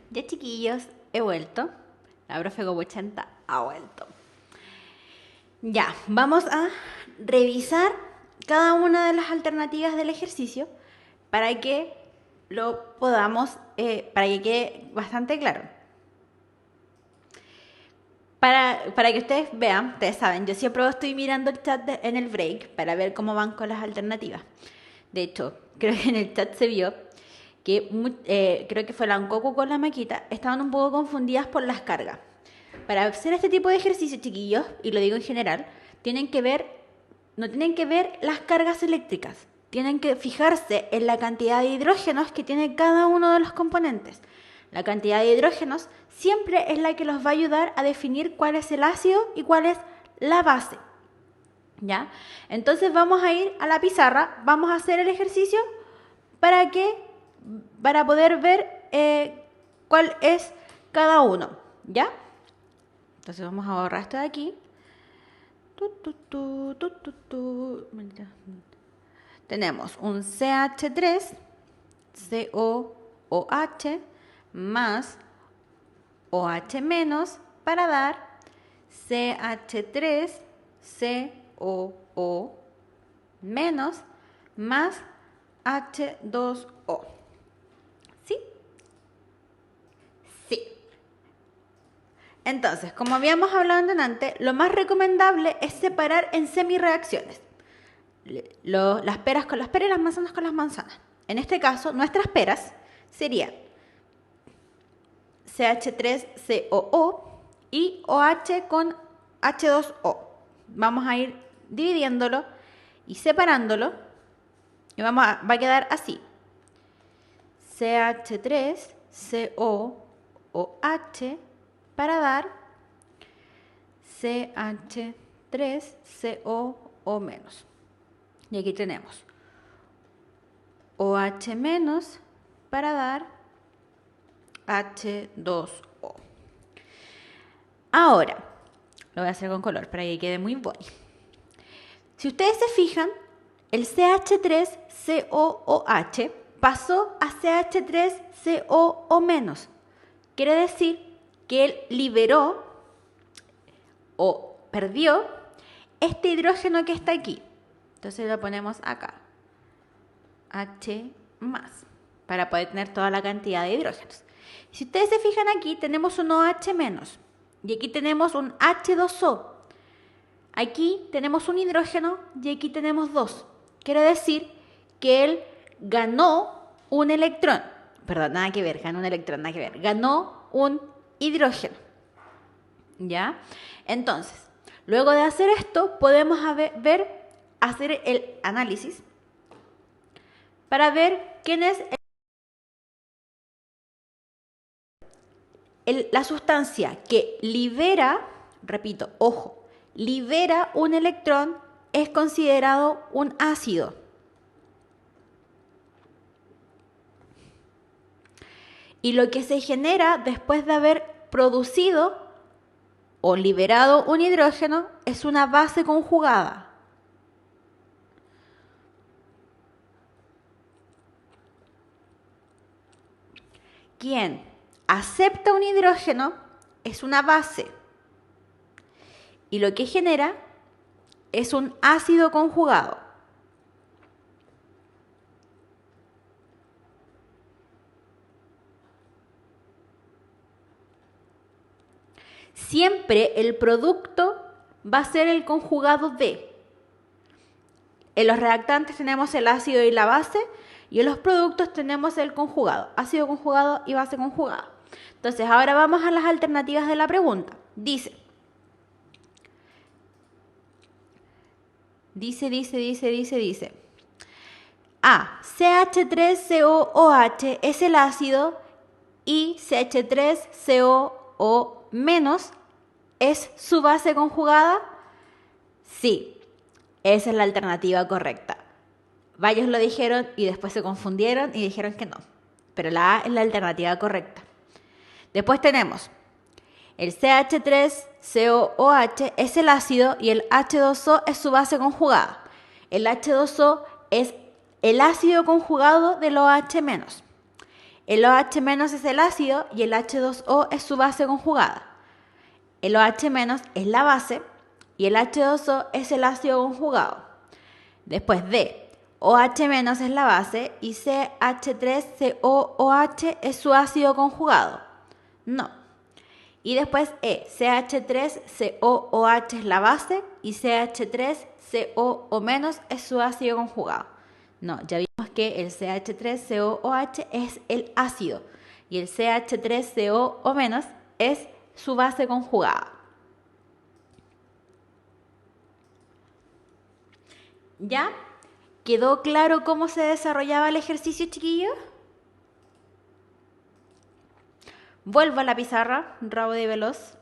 Ya chiquillos, he vuelto. La profe como 80 ha vuelto. Ya, vamos a revisar cada una de las alternativas del ejercicio para que lo podamos, para que quede bastante claro. Para que ustedes vean, ustedes saben, yo siempre estoy mirando el chat en el break para ver cómo van con las alternativas. De hecho, creo que en el chat se vio que creo que fue la Ancoco con la Maquita, estaban un poco confundidas por las cargas. Para hacer este tipo de ejercicio, chiquillos, y lo digo en general, no tienen que ver las cargas eléctricas, tienen que fijarse en la cantidad de hidrógenos que tiene cada uno de los componentes. La cantidad de hidrógenos siempre es la que los va a ayudar a definir cuál es el ácido y cuál es la base. ¿Ya? Entonces vamos a ir a la pizarra, vamos a hacer el ejercicio para poder ver cuál es cada uno. ¿Ya? Entonces vamos a borrar esto de aquí. Tenemos un CH3COOH más OH menos para dar CH3COO menos más H2O. ¿Sí? Sí. Entonces, como habíamos hablado antes, lo más recomendable es separar en semireacciones. Las peras con las peras y las manzanas con las manzanas. En este caso, nuestras peras serían CH3COO y OH con H2O. Vamos a ir dividiéndolo y separándolo y va a quedar así. CH3COOH para dar CH3COO menos. Y aquí tenemos OH menos para dar H2O. Ahora, lo voy a hacer con color para que quede muy bonito. Si ustedes se fijan, el CH3COOH pasó a CH3COO menos. Quiere decir que él liberó o perdió este hidrógeno que está aquí. Entonces lo ponemos acá. H más, para poder tener toda la cantidad de hidrógenos. Si ustedes se fijan aquí, tenemos un OH menos. Y aquí tenemos un H2O. Aquí tenemos un hidrógeno y aquí tenemos dos. Quiere decir que él ganó un electrón. Perdón, nada que ver, ganó un electrón, nada que ver. Ganó un hidrógeno. ¿Ya? Entonces, luego de hacer esto, podemos hacer el análisis para ver quién es la sustancia que libera, repito, ojo, libera un electrón, es considerado un ácido. Y lo que se genera después de haber producido o liberado un hidrógeno es una base conjugada. Quien acepta un hidrógeno es una base y lo que genera es un ácido conjugado. Siempre el producto va a ser el conjugado de. En los reactantes tenemos el ácido y la base y en los productos tenemos el conjugado, ácido conjugado y base conjugada. Entonces ahora vamos a las alternativas de la pregunta. Dice A, CH3COOH es el ácido y CH3COO menos es su base conjugada. Sí, esa es la alternativa correcta. Varios lo dijeron y después se confundieron y dijeron que no. Pero la A es la alternativa correcta. Después tenemos el CH3COOH es el ácido y el H2O es su base conjugada. El H2O es el ácido conjugado del OH-. El OH- es el ácido y el H2O es su base conjugada. El OH- es la base y el H2O es el ácido conjugado. Después D, OH- es la base y CH3COOH es su ácido conjugado. No. Y después E, CH3COOH es la base y CH3COO- es su ácido conjugado. No, ya vimos que el CH3COOH es el ácido y el CH3COO- es su base conjugada. ¿Ya? ¿Quedó claro cómo se desarrollaba el ejercicio, chiquillos? Vuelvo a la pizarra, rabo de veloz.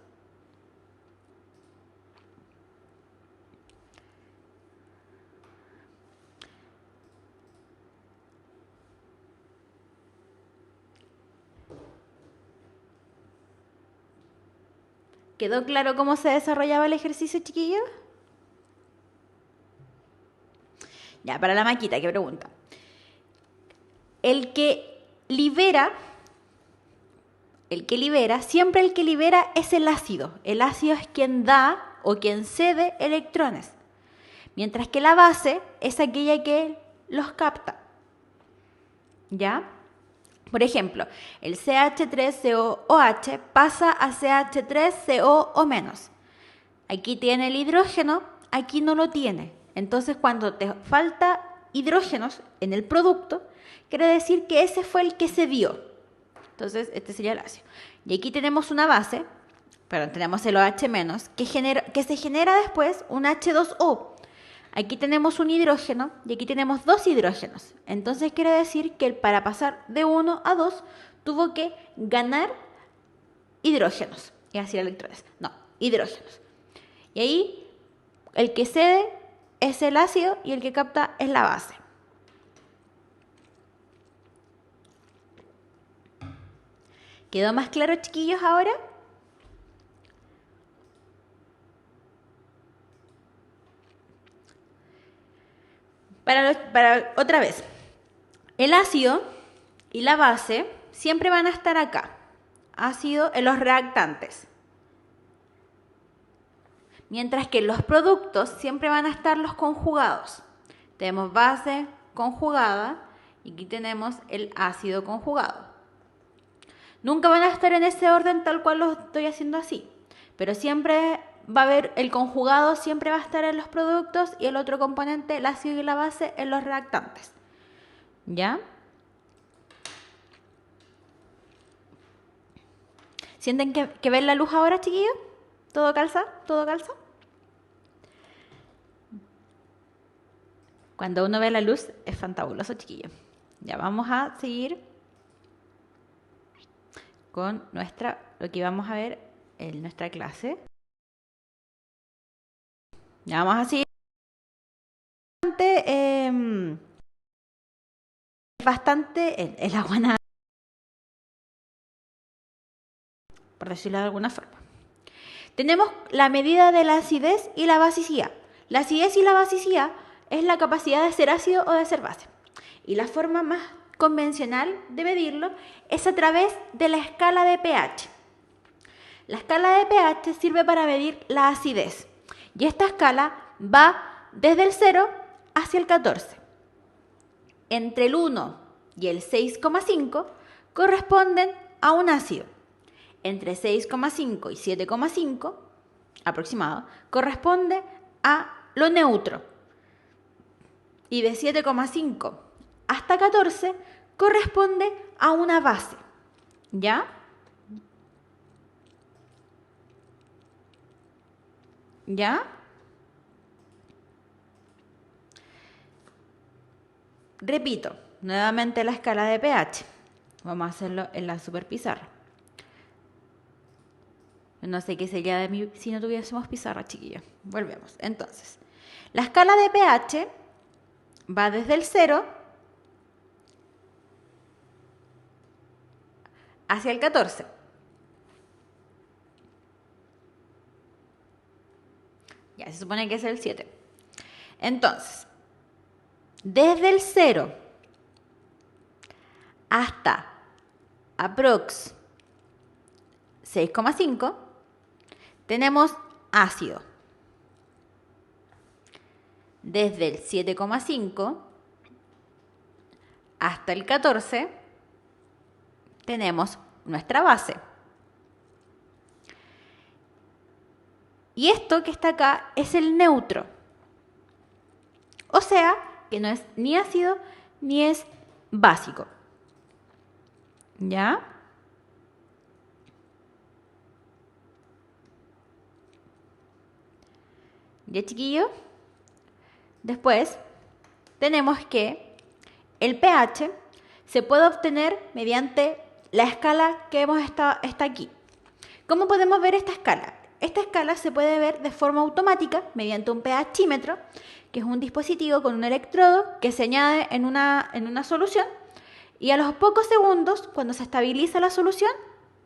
¿Quedó claro cómo se desarrollaba el ejercicio, chiquillos? Ya, para la maquita, ¿qué pregunta? El que libera, siempre el que libera es el ácido. El ácido es quien da o quien cede electrones. Mientras que la base es aquella que los capta. ¿Ya? Por ejemplo, el CH3COOH pasa a CH3COO-. Aquí tiene el hidrógeno, aquí no lo tiene. Entonces, cuando te falta hidrógenos en el producto, quiere decir que ese fue el que se dio. Entonces, este sería el ácido. Y aquí tenemos una base, perdón, tenemos el OH-, que se genera después un H2O. Aquí tenemos un hidrógeno y aquí tenemos dos hidrógenos. Entonces quiere decir que para pasar de 1 a 2 tuvo que ganar hidrógenos. Y así electrones. No, hidrógenos. Y ahí el que cede es el ácido y el que capta es la base. ¿Quedó más claro, chiquillos, ahora? Para otra vez, el ácido y la base siempre van a estar acá. Ácido en los reactantes. Mientras que los productos siempre van a estar los conjugados. Tenemos base conjugada y aquí tenemos el ácido conjugado. Nunca van a estar en ese orden tal cual lo estoy haciendo así, pero siempre va a haber el conjugado, siempre va a estar en los productos y el otro componente, el ácido y la base, en los reactantes. ¿Ya? ¿Sienten que ven la luz ahora, chiquillos? ¿Todo calza? ¿Todo calza? Cuando uno ve la luz es fantabuloso, chiquillos. Ya vamos a seguir con lo que vamos a ver en nuestra clase. Ya vamos a seguir. Bastante el agua nada, por decirlo de alguna forma. Tenemos la medida de la acidez y la basicidad. La acidez y la basicidad es la capacidad de ser ácido o de ser base. Y la forma más convencional de medirlo es a través de la escala de pH. La escala de pH sirve para medir la acidez. Y esta escala va desde el 0 hacia el 14. Entre el 1 y el 6,5 corresponden a un ácido. Entre 6,5 y 7,5 aproximado corresponde a lo neutro. Y de 7,5 hasta 14 corresponde a una base. ¿Ya? ¿Ya? Repito, nuevamente la escala de pH. Vamos a hacerlo en la super pizarra. No sé qué sería de mí si no tuviésemos pizarra, chiquillos. Volvemos. Entonces, la escala de pH va desde el 0 hacia el 14. Ya, se supone que es el 7. Entonces, desde el 0 hasta aprox 6,5, tenemos ácido. Desde el 7,5 hasta el 14 tenemos nuestra base. Y esto que está acá es el neutro. O sea, que no es ni ácido ni es básico. ¿Ya? ¿Ya, chiquillos? Después tenemos que el pH se puede obtener mediante la escala que está aquí. ¿Cómo podemos ver esta escala? Esta escala se puede ver de forma automática mediante un pHímetro, que es un dispositivo con un electrodo que se añade en una solución, y a los pocos segundos, cuando se estabiliza la solución,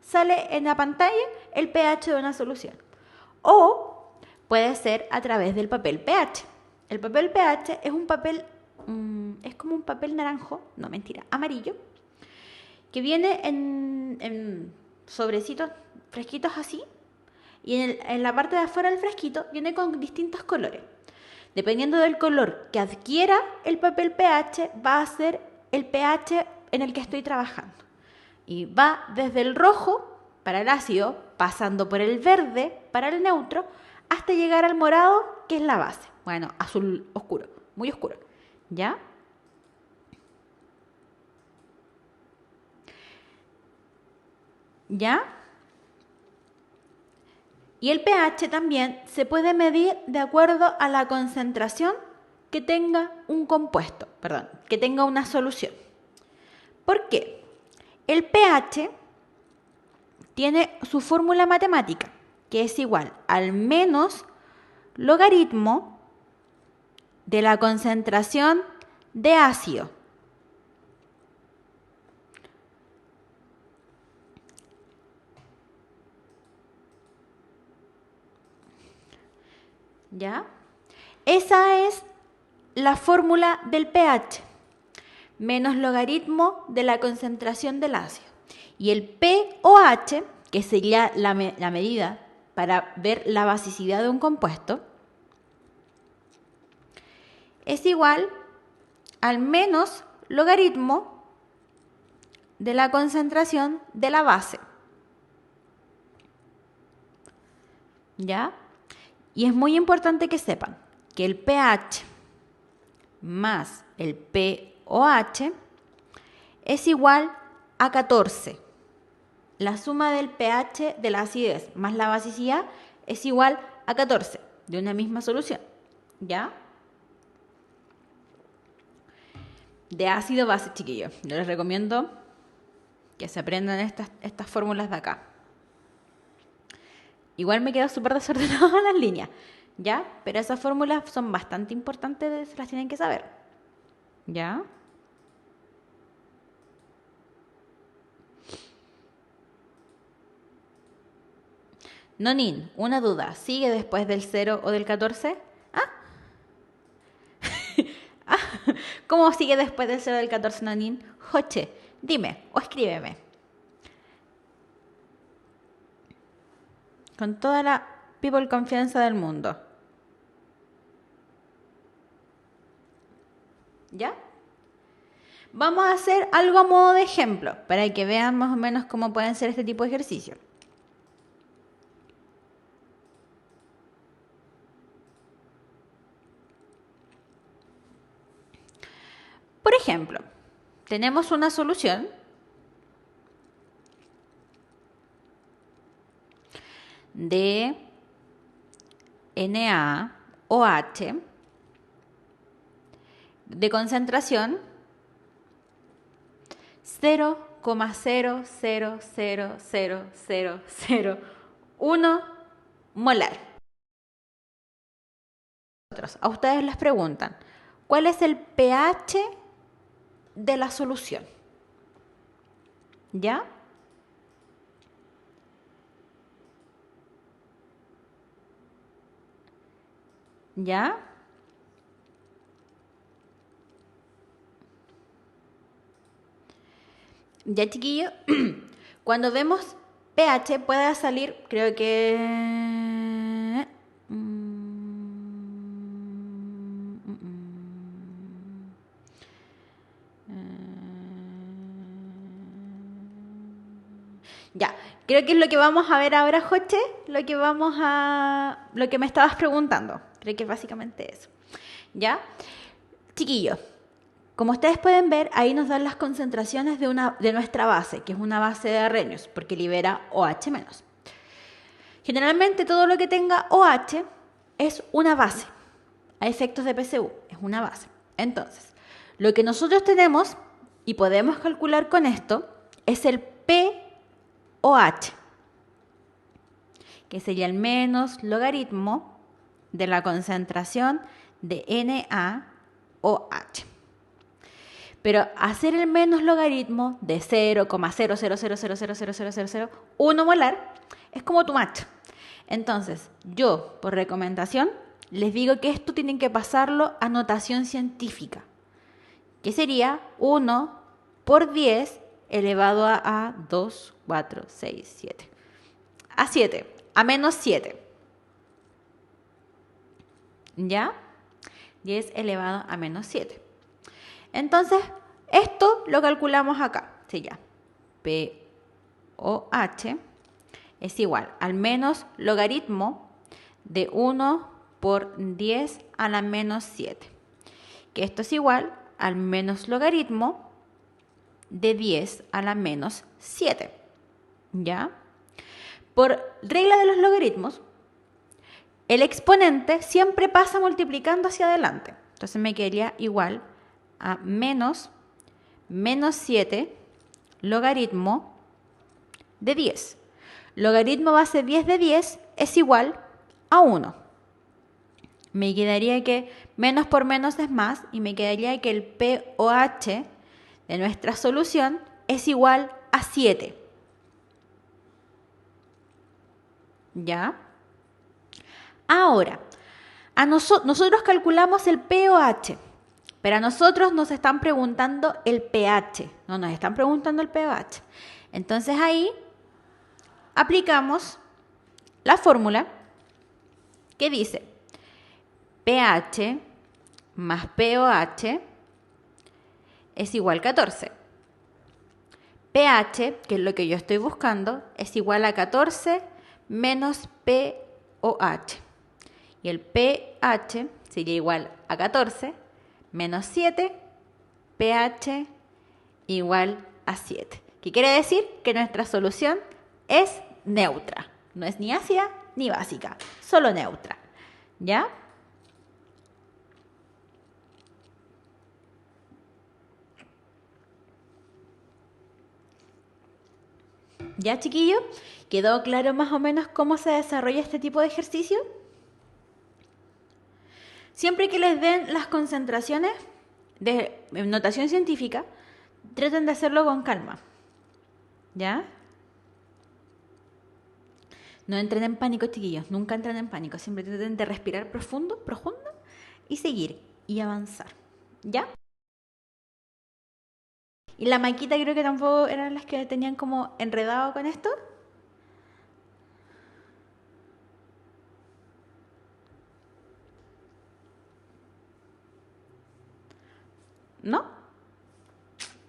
sale en la pantalla el pH de una solución. O puede ser a través del papel pH. El papel pH es un papel, es como un papel naranjo, no mentira, amarillo, que viene en sobrecitos fresquitos así, y en la parte de afuera del fresquito viene con distintos colores. Dependiendo del color que adquiera el papel pH, va a ser el pH en el que estoy trabajando. Y va desde el rojo para el ácido, pasando por el verde para el neutro, hasta llegar al morado, que es la base. Bueno, azul oscuro, muy oscuro. ¿Ya? ¿Ya? Y el pH también se puede medir de acuerdo a la concentración que tenga un compuesto, que tenga una solución. ¿Por qué? El pH tiene su fórmula matemática, que es igual al menos logaritmo de la concentración de ácido. ¿Ya? Esa es la fórmula del pH, menos logaritmo de la concentración del ácido. Y el pOH, que sería la medida para ver la basicidad de un compuesto, es igual al menos logaritmo de la concentración de la base. ¿Ya? Y es muy importante que sepan que el pH más el pOH es igual a 14. La suma del pH de la acidez más la basicidad es igual a 14 de una misma solución. ¿Ya? De ácido base, chiquillos. Yo les recomiendo que se aprendan estas fórmulas de acá. Igual me quedo súper desordenada las líneas, ¿ya? Pero esas fórmulas son bastante importantes, se las tienen que saber, ¿ya? Nonin, una duda, ¿sigue después del 0 o del 14? ¿Ah? ¿Ah? ¿Cómo sigue después del 0 o del 14, Nonin? Joche, dime o escríbeme. Con toda la people confianza del mundo. ¿Ya? Vamos a hacer algo a modo de ejemplo para que vean más o menos cómo pueden ser este tipo de ejercicios. Por ejemplo, tenemos una solución de NaOH de concentración 0,000001 molar. A ustedes les preguntan, ¿cuál es el pH de la solución? ¿Ya? ¿Ya? Ya, chiquillo, cuando vemos pH puede salir, creo que... Ya, creo que es lo que vamos a ver ahora, Joche, lo que me estabas preguntando. Creo que es básicamente eso. ¿Ya? Chiquillos, como ustedes pueden ver, ahí nos dan las concentraciones de nuestra base, que es una base de Arrhenius, porque libera OH-. Generalmente todo lo que tenga OH es una base. A efectos de PCU, es una base. Entonces, lo que nosotros tenemos y podemos calcular con esto es el pOH, que sería el menos logaritmo de la concentración de NaOH. Pero hacer el menos logaritmo de 0,000000001 molar es como too much. Entonces, yo, por recomendación, les digo que esto tienen que pasarlo a notación científica, que sería 1 por 10 elevado a 2, 4, 6, 7. A 7, a menos 7. ¿Ya? 10 elevado a menos 7. Entonces, esto lo calculamos acá. Sí, ya. pOH es igual al menos logaritmo de 1 por 10 a la menos 7. Que esto es igual al menos logaritmo de 10 a la menos 7. ¿Ya? Por regla de los logaritmos, el exponente siempre pasa multiplicando hacia adelante. Entonces me quedaría igual a menos 7 logaritmo de 10. Logaritmo base 10 de 10 es igual a 1. Me quedaría que menos por menos es más y me quedaría que el pOH de nuestra solución es igual a 7. ¿Ya? Ahora, nosotros calculamos el pOH. Pero a nosotros nos están preguntando el pH, no nos están preguntando el pH. Entonces ahí aplicamos la fórmula que dice pH más pOH es igual a 14. pH, que es lo que yo estoy buscando, es igual a 14 menos pOH. Y el pH sería igual a 14 menos 7, pH igual a 7. ¿Qué quiere decir? Que nuestra solución es neutra. No es ni ácida ni básica, solo neutra. ¿Ya? ¿Ya, chiquillos? ¿Quedó claro más o menos cómo se desarrolla este tipo de ejercicio? Siempre que les den las concentraciones de notación científica, traten de hacerlo con calma. ¿Ya? No entren en pánico, chiquillos. Nunca entren en pánico. Siempre traten de respirar profundo y seguir y avanzar. ¿Ya? Y la Maquita creo que tampoco eran las que tenían como enredado con esto. ¿No?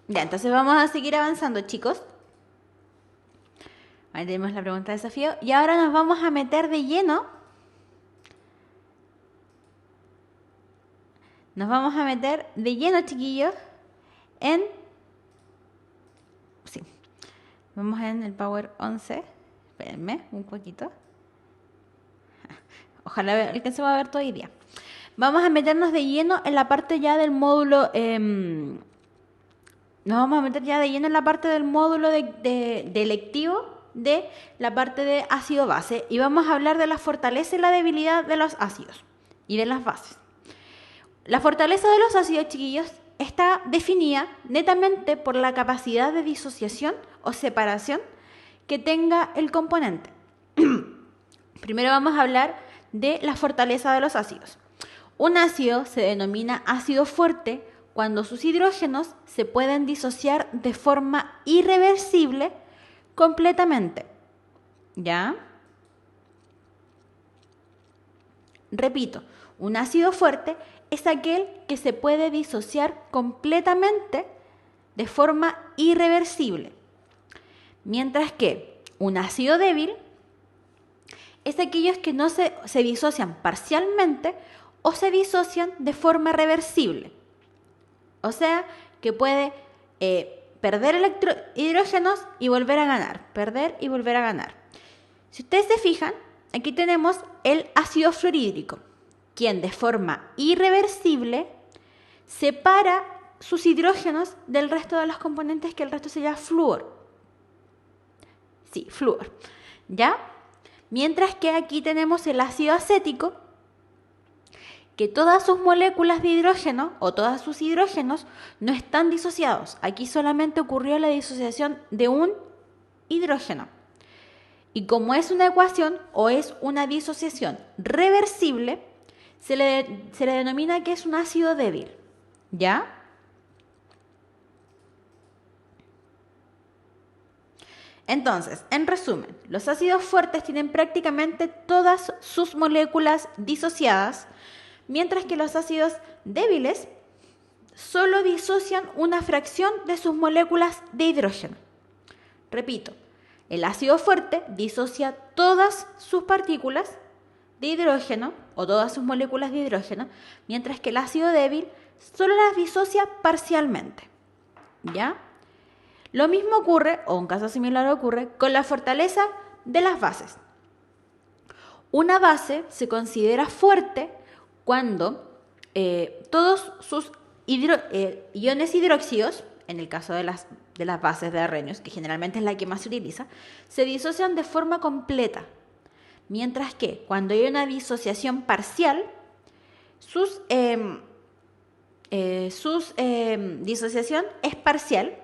Ya, entonces vamos a seguir avanzando, chicos. Ahí tenemos la pregunta de desafío. Y ahora nos vamos a meter de lleno. Nos vamos a meter de lleno, chiquillos, en... Sí. Vamos en el Power 11. Espérenme un poquito. Ojalá alcancemos a ver todo hoy día. Vamos a meternos de lleno en la parte ya del módulo... nos vamos a meter ya de lleno en la parte del módulo de electivo de la parte de ácido base. Y vamos a hablar de la fortaleza y la debilidad de los ácidos y de las bases. La fortaleza de los ácidos, chiquillos, está definida netamente por la capacidad de disociación o separación que tenga el componente. Primero vamos a hablar de la fortaleza de los ácidos. Un ácido se denomina ácido fuerte cuando sus hidrógenos se pueden disociar de forma irreversible completamente. ¿Ya? Repito, un ácido fuerte es aquel que se puede disociar completamente de forma irreversible, mientras que un ácido débil es aquellos que no se disocian parcialmente o se disocian de forma reversible. O sea, que puede perder hidrógenos y volver a ganar, perder y volver a ganar. Si ustedes se fijan, aquí tenemos el ácido fluorhídrico, quien de forma irreversible separa sus hidrógenos del resto de los componentes, que el resto se llama flúor. Sí, flúor. ¿Ya? Mientras que aquí tenemos el ácido acético, que todas sus moléculas de hidrógeno o todos sus hidrógenos no están disociados. Aquí solamente ocurrió la disociación de un hidrógeno. Y como es una ecuación o es una disociación reversible, se le denomina que es un ácido débil. ¿Ya? Entonces, en resumen, los ácidos fuertes tienen prácticamente todas sus moléculas disociadas, mientras que los ácidos débiles solo disocian una fracción de sus moléculas de hidrógeno. Repito, el ácido fuerte disocia todas sus partículas de hidrógeno o todas sus moléculas de hidrógeno, mientras que el ácido débil solo las disocia parcialmente. ¿Ya? Lo mismo ocurre, o un caso similar ocurre, con la fortaleza de las bases. Una base se considera fuerte cuando todos sus iones hidróxidos, en el caso de las bases de Arrhenius, que generalmente es la que más se utiliza, se disocian de forma completa. Mientras que cuando hay una disociación parcial, sus disociación es parcial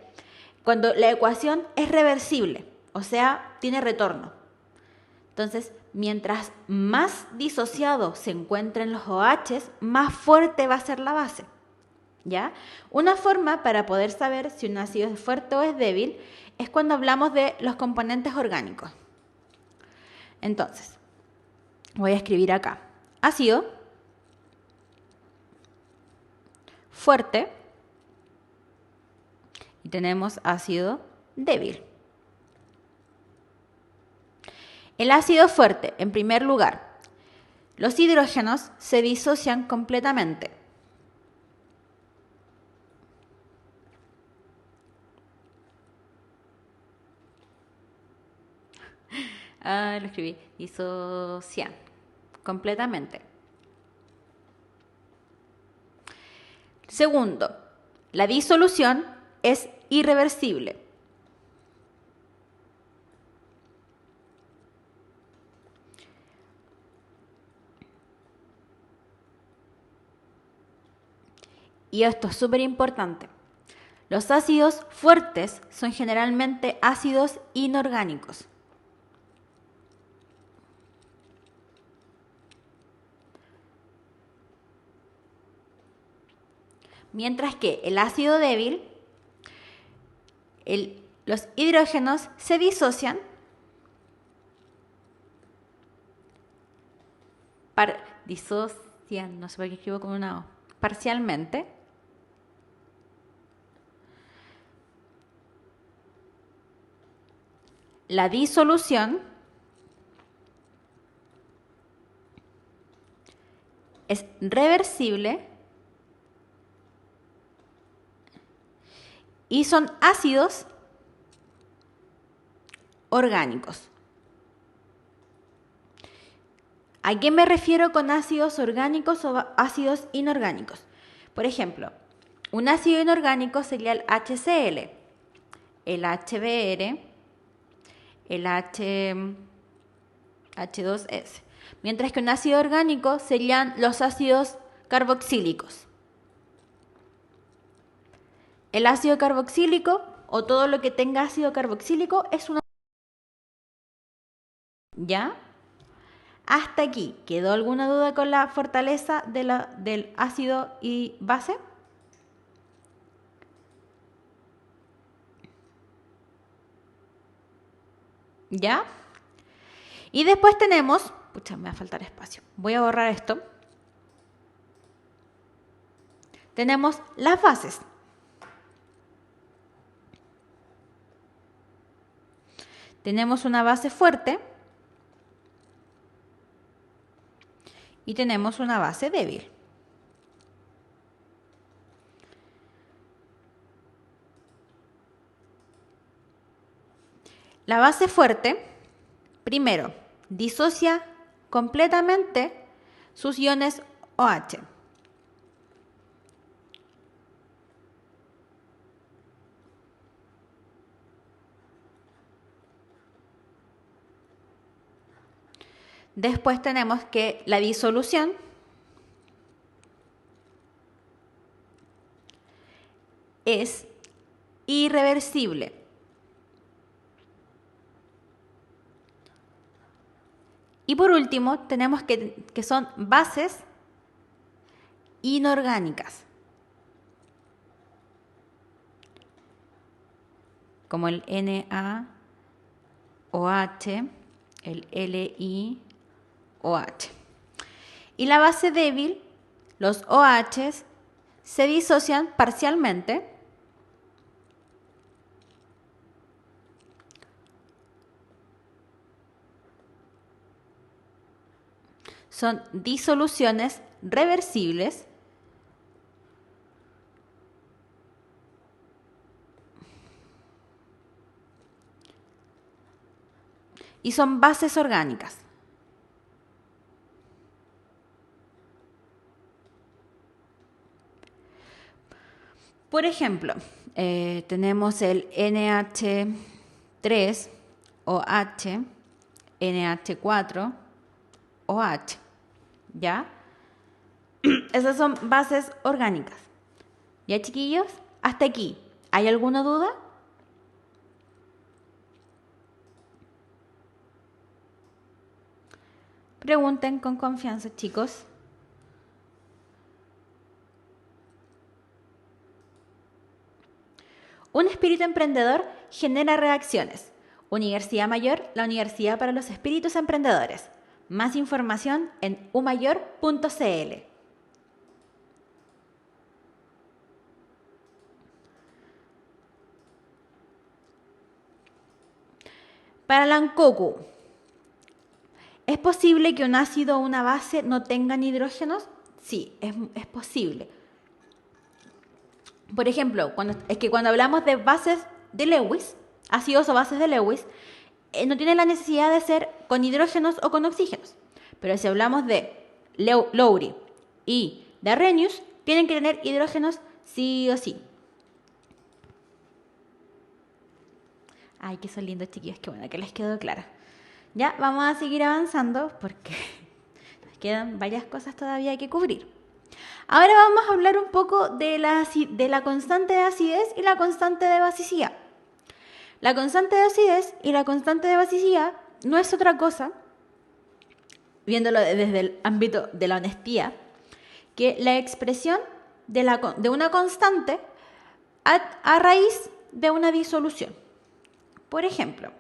cuando la ecuación es reversible, o sea, tiene retorno. Entonces, mientras más disociado se encuentren los OHs, más fuerte va a ser la base. ¿Ya? Una forma para poder saber si un ácido es fuerte o es débil es cuando hablamos de los componentes orgánicos. Entonces, voy a escribir acá: ácido fuerte y tenemos ácido débil. El ácido fuerte, en primer lugar, los hidrógenos se disocian completamente. Lo escribí, disocian completamente. Segundo, la disolución es irreversible. Y esto es súper importante. Los ácidos fuertes son generalmente ácidos inorgánicos. Mientras que el ácido débil, los hidrógenos se disocian no sé por qué escribo como una O, parcialmente. La disolución es reversible y son ácidos orgánicos. ¿A qué me refiero con ácidos orgánicos o ácidos inorgánicos? Por ejemplo, un ácido inorgánico sería el HCl, el HBr, el H2S. Mientras que un ácido orgánico serían los ácidos carboxílicos. El ácido carboxílico o todo lo que tenga ácido carboxílico es una... ¿Ya? Hasta aquí, ¿quedó alguna duda con la fortaleza del ácido y base? ¿Ya? Y después tenemos, pucha, me va a faltar espacio. Voy a borrar esto. Tenemos las bases. Tenemos una base fuerte y tenemos una base débil. La base fuerte, primero, disocia completamente sus iones OH. Después tenemos que la disolución es irreversible. Y por último, tenemos que son bases inorgánicas, como el NaOH, el LiOH. Y la base débil, los OH, se disocian parcialmente son disoluciones reversibles y son bases orgánicas. Por ejemplo, tenemos el NH3OH, NH4OH, ¿ya? Esas son bases orgánicas. ¿Ya, chiquillos? Hasta aquí. ¿Hay alguna duda? Pregunten con confianza, chicos. Un espíritu emprendedor genera reacciones. Universidad Mayor, la universidad para los espíritus emprendedores. Más información en umayor.cl. Para la Ankoku, ¿es posible que un ácido o una base no tengan hidrógenos? Sí, es posible. Por ejemplo, cuando hablamos de bases de Lewis, ácidos o bases de Lewis, no tienen la necesidad de ser con hidrógenos o con oxígenos. Pero si hablamos de Lowry y de Arrhenius, tienen que tener hidrógenos sí o sí. Ay, que son lindos, chiquillos, qué bueno que les quedó clara. Ya, vamos a seguir avanzando porque nos quedan varias cosas todavía que cubrir. Ahora vamos a hablar un poco de la constante de acidez y la constante de basicidad. La constante de acidez y la constante de basicidad no es otra cosa, viéndolo desde el ámbito de la honestidad, que la expresión de una constante a raíz de una disolución. Por ejemplo,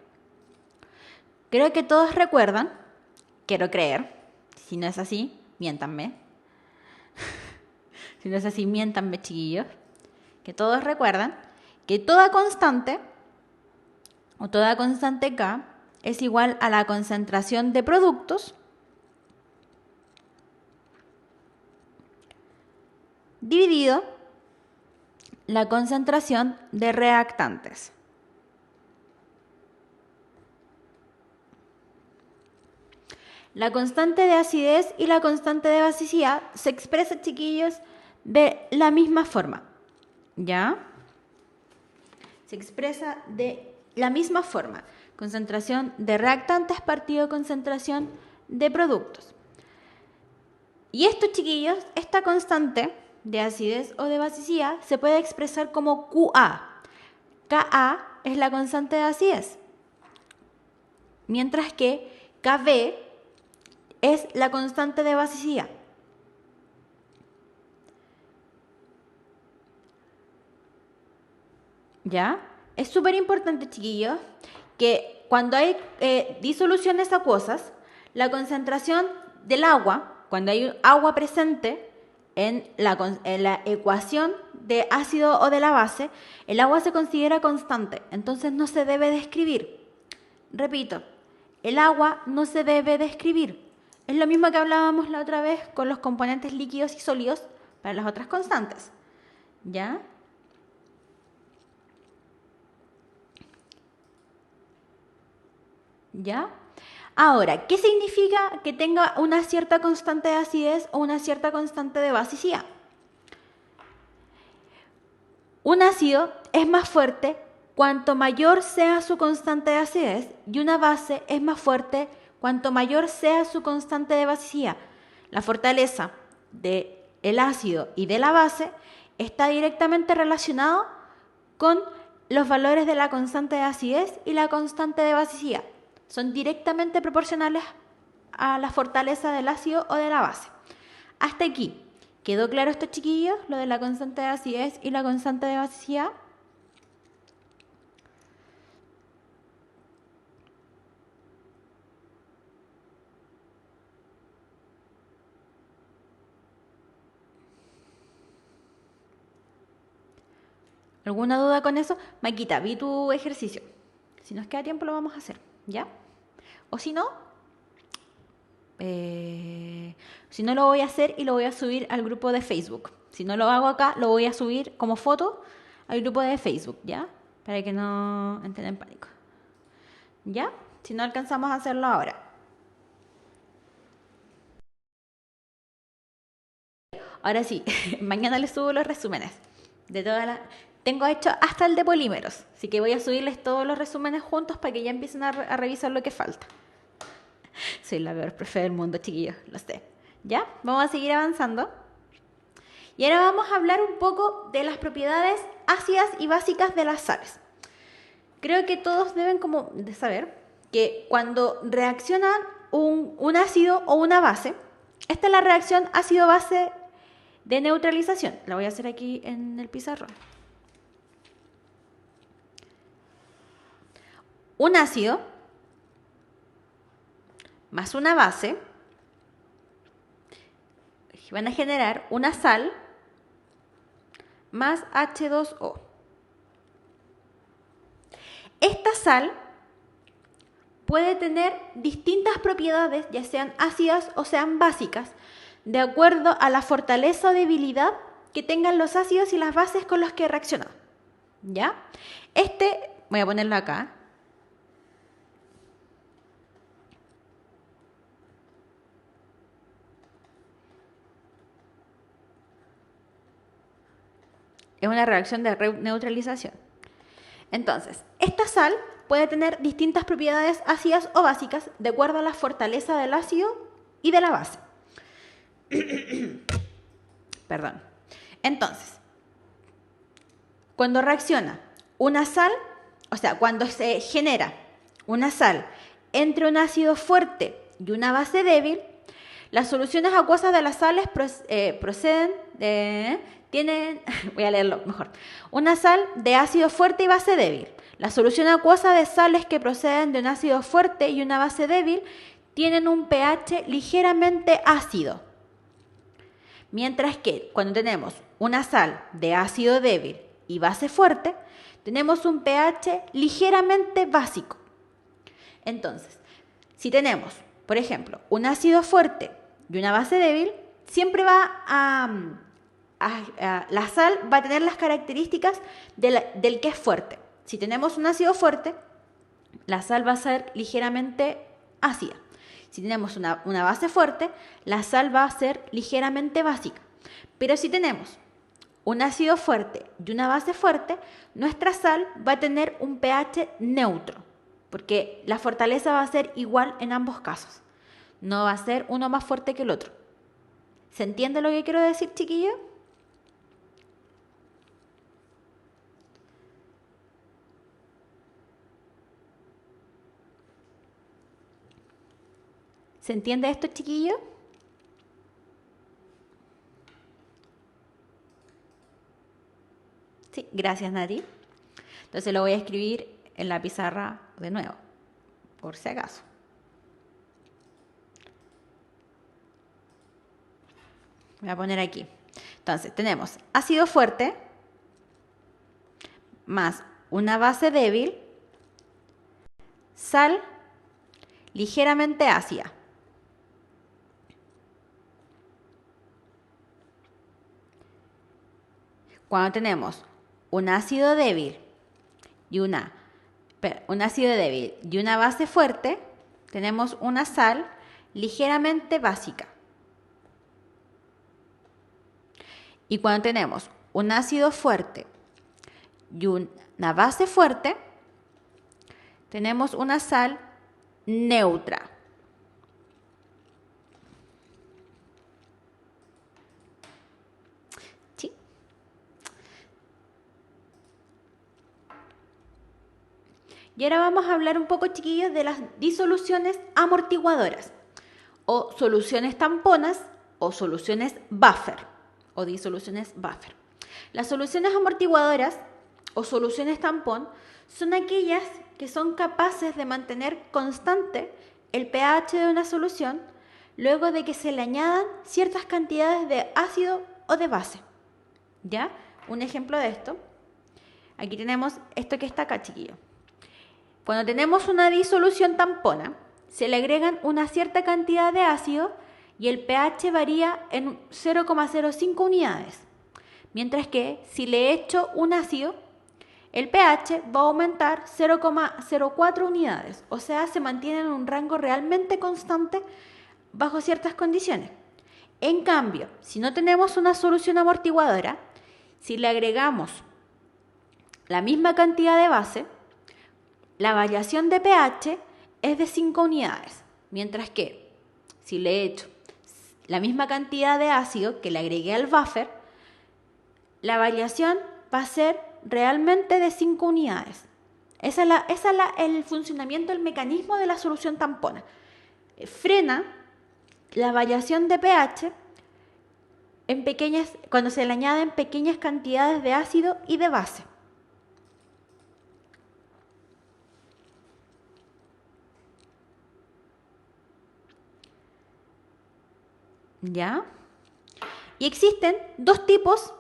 creo que todos recuerdan, quiero creer, si no es así, miéntanme. Si no es así, miéntanme, chiquillos. Que todos recuerdan que toda constante o toda constante K es igual a la concentración de productos dividido la concentración de reactantes. La constante de acidez y la constante de basicidad se expresa, chiquillos, de la misma forma. ¿Ya? Se expresa de la misma forma. Concentración de reactantes partido concentración de productos. Y esto, chiquillos, esta constante de acidez o de basicidad se puede expresar como QA. Ka es la constante de acidez, mientras que Kb es la constante de basicidad. ¿Ya? Es súper importante, chiquillos, que cuando hay disoluciones acuosas, la concentración del agua, cuando hay agua presente en la ecuación de ácido o de la base, el agua se considera constante, entonces no se debe de escribir. Repito, el agua no se debe de escribir. Es lo mismo que hablábamos la otra vez con los componentes líquidos y sólidos para las otras constantes. ¿Ya? ¿Ya? Ahora, ¿qué significa que tenga una cierta constante de acidez o una cierta constante de basicidad? Un ácido es más fuerte cuanto mayor sea su constante de acidez y una base es más fuerte cuanto mayor sea su constante de basicidad. La fortaleza del ácido y de la base está directamente relacionado con los valores de la constante de acidez y la constante de basicidad. Son directamente proporcionales a la fortaleza del ácido o de la base. Hasta aquí. ¿Quedó claro esto, chiquillos? Lo de la constante de acidez y la constante de basicidad. ¿Alguna duda con eso? Maquita, vi tu ejercicio. Si nos queda tiempo lo vamos a hacer, ¿ya? O si no lo voy a hacer y lo voy a subir al grupo de Facebook. Si no lo hago acá, lo voy a subir como foto al grupo de Facebook, ¿ya? Para que no entren en pánico. ¿Ya? Si no alcanzamos a hacerlo ahora. Ahora sí, mañana les subo los resúmenes de todas las... Tengo hecho hasta el de polímeros, así que voy a subirles todos los resúmenes juntos para que ya empiecen a revisar lo que falta. Soy la peor profe del mundo, chiquillos, lo sé. ¿Ya? Vamos a seguir avanzando. Y ahora vamos a hablar un poco de las propiedades ácidas y básicas de las sales. Creo que todos deben como de saber que cuando reaccionan un ácido o una base, esta es la reacción ácido-base de neutralización. La voy a hacer aquí en el pizarrón. Un ácido más una base van a generar una sal más H2O. Esta sal puede tener distintas propiedades, ya sean ácidas o sean básicas, de acuerdo a la fortaleza o debilidad que tengan los ácidos y las bases con los que reaccionan. ¿Ya? Voy a ponerlo acá. Es una reacción de neutralización. Entonces, esta sal puede tener distintas propiedades ácidas o básicas de acuerdo a la fortaleza del ácido y de la base. Perdón. Entonces, cuando reacciona una sal, o sea, cuando se genera una sal entre un ácido fuerte y una base débil, las soluciones acuosas de las sales tienen, voy a leerlo mejor, una sal de ácido fuerte y base débil. La solución acuosa de sales que proceden de un ácido fuerte y una base débil tienen un pH ligeramente ácido. Mientras que cuando tenemos una sal de ácido débil y base fuerte, tenemos un pH ligeramente básico. Entonces, si tenemos, por ejemplo, un ácido fuerte y una base débil, siempre la sal va a tener las características del que es fuerte. Si tenemos un ácido fuerte, la sal va a ser ligeramente ácida. Si tenemos una base fuerte, la sal va a ser ligeramente básica. Pero si tenemos un ácido fuerte y una base fuerte, nuestra sal va a tener un pH neutro, porque la fortaleza va a ser igual en ambos casos. No va a ser uno más fuerte que el otro. ¿Se entiende lo que quiero decir, chiquillos? ¿Se entiende esto, chiquillos? Sí, gracias, Nati. Entonces lo voy a escribir en la pizarra de nuevo. por si acaso. Voy a poner aquí. Entonces, tenemos ácido fuerte más una base débil, sal ligeramente ácida. Cuando tenemos un ácido débil y un ácido débil y una base fuerte, tenemos una sal ligeramente básica. Y cuando tenemos un ácido fuerte y una base fuerte, tenemos una sal neutra. ¿Sí? Y ahora vamos a hablar un poco, chiquillos, de las disoluciones amortiguadoras o soluciones tamponas o soluciones buffer o disoluciones buffer. Las soluciones amortiguadoras o soluciones tampón son aquellas que son capaces de mantener constante el pH de una solución luego de que se le añadan ciertas cantidades de ácido o de base. ¿Ya? Un ejemplo de esto. Aquí tenemos esto que está acá, chiquillo. Cuando tenemos una disolución tampona, se le agregan una cierta cantidad de ácido y el pH varía en 0,05 unidades. Mientras que si le echo un ácido, el pH va a aumentar 0,04 unidades. O sea, se mantiene en un rango realmente constante bajo ciertas condiciones. En cambio, si no tenemos una solución amortiguadora, si le agregamos la misma cantidad de base, la variación de pH es de 5 unidades. Mientras que si le echo la misma cantidad de ácido que le agregué al buffer, la variación va a ser realmente de 5 unidades. Ese es el funcionamiento, el mecanismo de la solución tampona. Frena la variación de pH cuando se le añaden pequeñas cantidades de ácido y de base. ¿Ya? Y existen dos tipos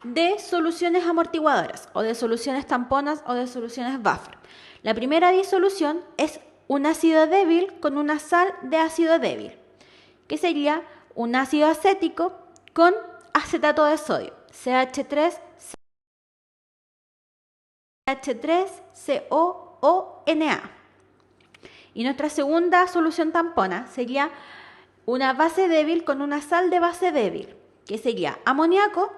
de soluciones amortiguadoras, o de soluciones tamponas, o de soluciones buffer. La primera disolución es un ácido débil con una sal de ácido débil, que sería un ácido acético con acetato de sodio, CH3COONA. Y nuestra segunda solución tampona sería una base débil con una sal de base débil, que sería amoníaco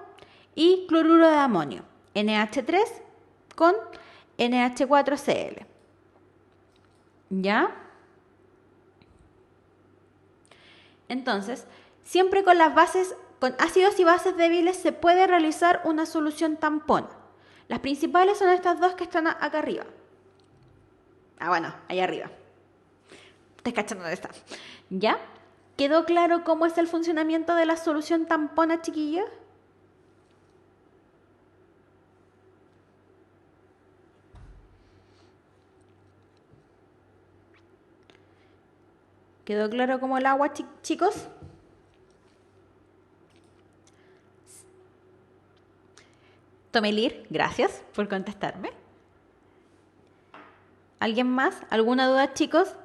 y cloruro de amonio, NH3 con NH4Cl. ¿Ya? Entonces, siempre con ácidos y bases débiles se puede realizar una solución tampón. Las principales son estas dos que están acá arriba. Bueno, ahí arriba. ¿Estás cachando dónde está? ¿Ya? ¿Quedó claro cómo es el funcionamiento de la solución tampona, chiquillos? ¿Quedó claro cómo el agua, chicos? Tomelir, gracias por contestarme. ¿Alguien más? ¿Alguna duda, chicos?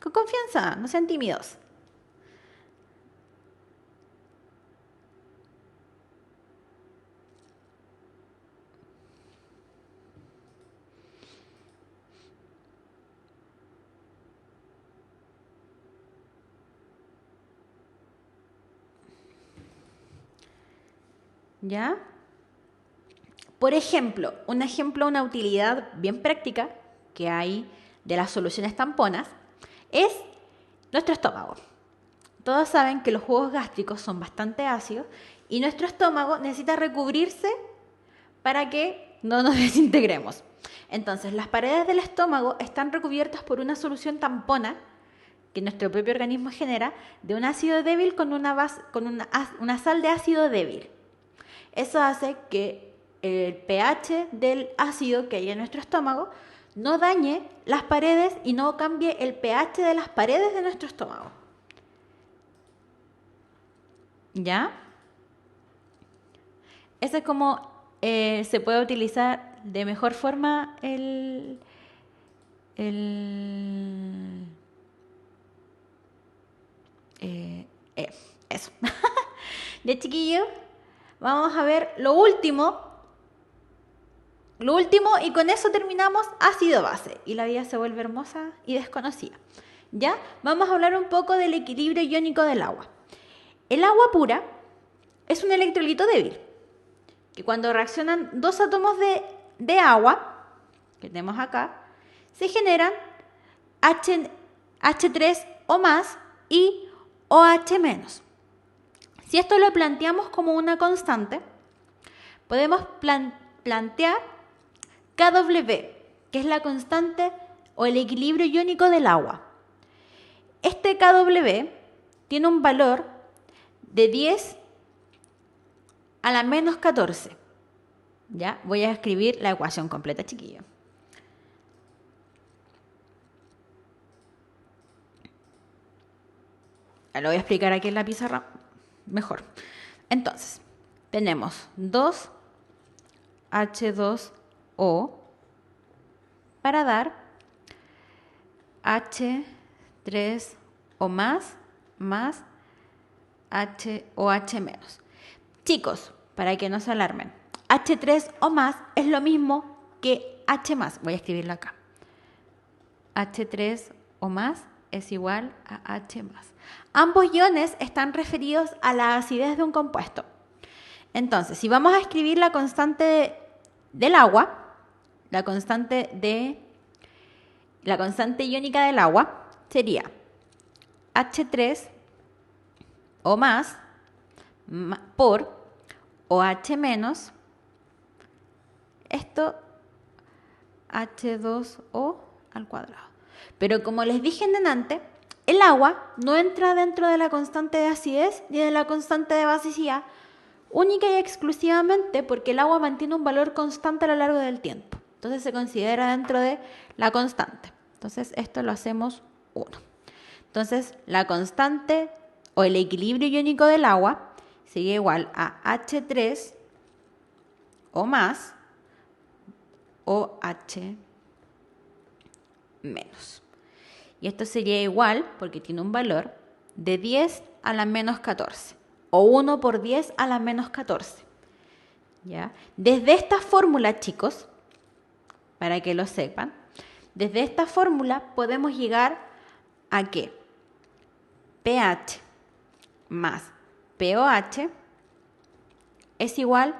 Con confianza, no sean tímidos. ¿Ya? Por ejemplo, una utilidad bien práctica que hay de las soluciones tamponas es nuestro estómago. Todos saben que los jugos gástricos son bastante ácidos y nuestro estómago necesita recubrirse para que no nos desintegremos. Entonces, las paredes del estómago están recubiertas por una solución tampona que nuestro propio organismo genera de un ácido débil con una sal de ácido débil. Eso hace que el pH del ácido que hay en nuestro estómago no dañe las paredes y no cambie el pH de las paredes de nuestro estómago. ¿Ya? Eso es como se puede utilizar de mejor forma eso. De chiquillo, vamos a ver lo último y con eso terminamos ácido base y la vida se vuelve hermosa y desconocida. ¿Ya? Vamos a hablar un poco del equilibrio iónico del agua. El agua pura es un electrolito débil, que cuando reaccionan dos átomos de agua, que tenemos acá, se generan H3 o más y OH menos. Si esto lo planteamos como una constante, podemos plantear KW, que es la constante o el equilibrio iónico del agua. Este KW tiene un valor de 10 a la menos 14. Ya, voy a escribir la ecuación completa, chiquillo. Lo voy a explicar aquí en la pizarra mejor. Entonces, tenemos 2H2O para dar H3O más OH menos. Chicos, para que no se alarmen, H3O más es lo mismo que H más. Voy a escribirlo acá. H3O más es igual a H más. Ambos iones están referidos a la acidez de un compuesto. Entonces, si vamos a escribir la constante del agua, la constante iónica del agua sería H3 o más por OH menos, esto H2O al cuadrado. Pero como les dije en delante, el agua no entra dentro de la constante de acidez ni de la constante de basicidad, única y exclusivamente porque el agua mantiene un valor constante a lo largo del tiempo. Entonces se considera dentro de la constante. Entonces esto lo hacemos 1. Entonces la constante o el equilibrio iónico del agua sería igual a H3 o más OH menos. Y esto sería igual, porque tiene un valor, de 10 a la menos 14. O 1 por 10 a la menos 14. ¿Ya? Desde esta fórmula, chicos, para que lo sepan, desde esta fórmula podemos llegar a que pH más pOH es igual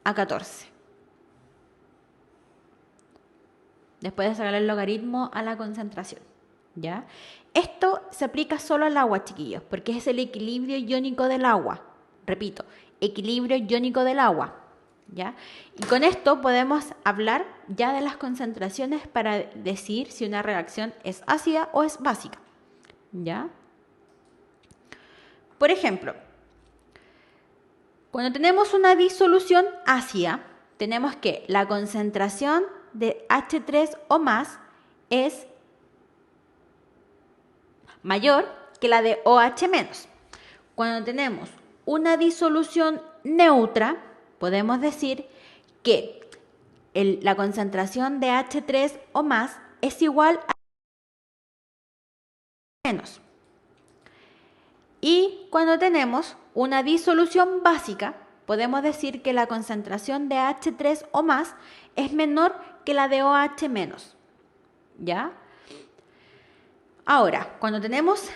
a 14. Después de sacar el logaritmo a la concentración. ¿Ya? Esto se aplica solo al agua, chiquillos, porque es el equilibrio iónico del agua. Repito, equilibrio iónico del agua. ¿Ya? Y con esto podemos hablar ya de las concentraciones para decir si una reacción es ácida o es básica. ¿Ya? Por ejemplo, cuando tenemos una disolución ácida, tenemos que la concentración de H3 o más es mayor que la de OH menos. Cuando tenemos una disolución neutra, podemos decir que la concentración de H3 o más es igual a menos. Y cuando tenemos una disolución básica, podemos decir que la concentración de H3 o más es menor que la de OH menos. ¿Ya? Ahora, cuando tenemos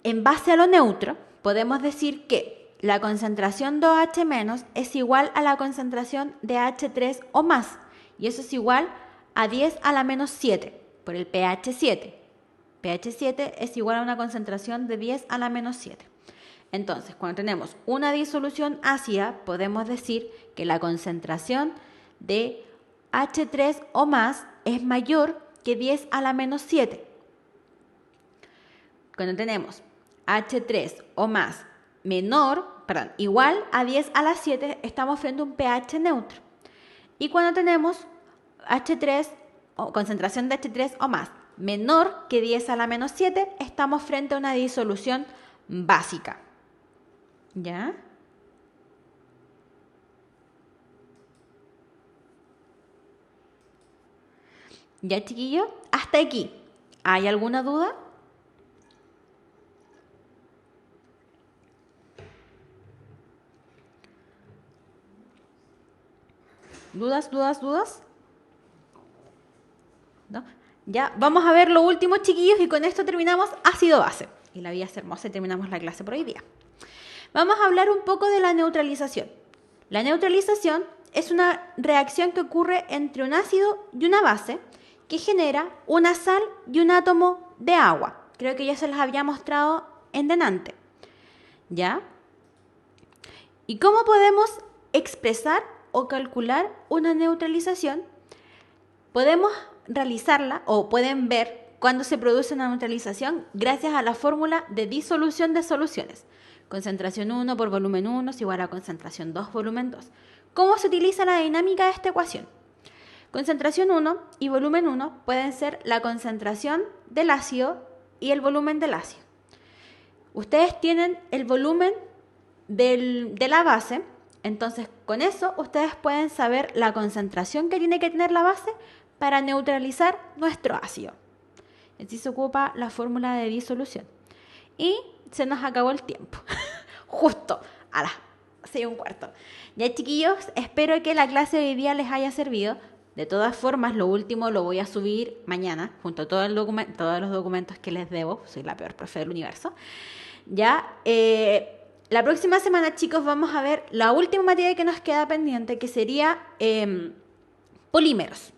en base a lo neutro, podemos decir que la concentración de OH menos es igual a la concentración de H3 o más. Y eso es igual a 10 a la menos 7 por el pH 7. pH 7 es igual a una concentración de 10 a la menos 7. Entonces, cuando tenemos una disolución ácida, podemos decir que la concentración de H3 o más es mayor que 10 a la menos 7. Cuando tenemos H3 o más igual a 10 a la 7, estamos frente a un pH neutro. Y cuando tenemos H3 o concentración de H3 o más menor que 10 a la menos 7, estamos frente a una disolución básica. ¿Ya? ¿Ya, chiquillos? Hasta aquí. ¿Hay alguna duda? ¿Dudas? ¿No? Ya, vamos a ver lo último, chiquillos, y con esto terminamos ácido-base. Y la vida es hermosa y terminamos la clase por hoy día. Vamos a hablar un poco de la neutralización. La neutralización es una reacción que ocurre entre un ácido y una base que genera una sal y un átomo de agua. Creo que ya se los había mostrado en delante. ¿Ya? ¿Y cómo podemos expresar o calcular una neutralización? Podemos realizarla o pueden ver cuándo se produce una neutralización gracias a la fórmula de disolución de soluciones. Concentración 1 por volumen 1 es igual a concentración 2 volumen 2. ¿Cómo se utiliza la dinámica de esta ecuación? Concentración 1 y volumen 1 pueden ser la concentración del ácido y el volumen del ácido. Ustedes tienen el volumen de la base, entonces con eso ustedes pueden saber la concentración que tiene que tener la base para neutralizar nuestro ácido. Así se ocupa la fórmula de disolución. Y se nos acabó el tiempo. Justo a las 6:15. Ya, chiquillos, espero que la clase de hoy día les haya servido. De todas formas, lo último lo voy a subir mañana, junto a todos los documentos que les debo. Soy la peor profe del universo. Ya, la próxima semana, chicos, vamos a ver la última materia que nos queda pendiente, que sería polímeros.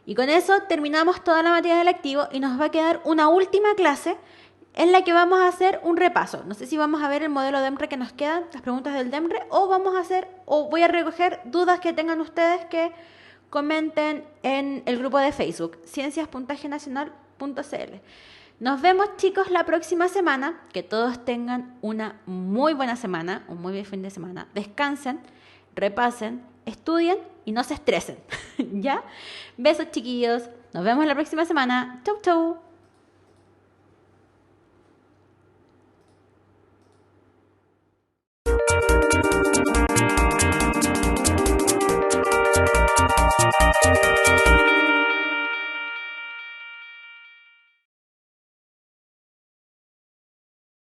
Y con eso terminamos toda la materia del activo y nos va a quedar una última clase en la que vamos a hacer un repaso. No sé si vamos a ver el modelo DEMRE que nos quedan, las preguntas del DEMRE, o voy a recoger dudas que tengan ustedes que comenten en el grupo de Facebook, ciencias.gnacional.cl. Nos vemos, chicos, la próxima semana. Que todos tengan una muy buena semana, un muy buen fin de semana. Descansen, repasen, estudien y no se estresen. ¿Ya? Besos, chiquillos. Nos vemos la próxima semana. Chau, chau.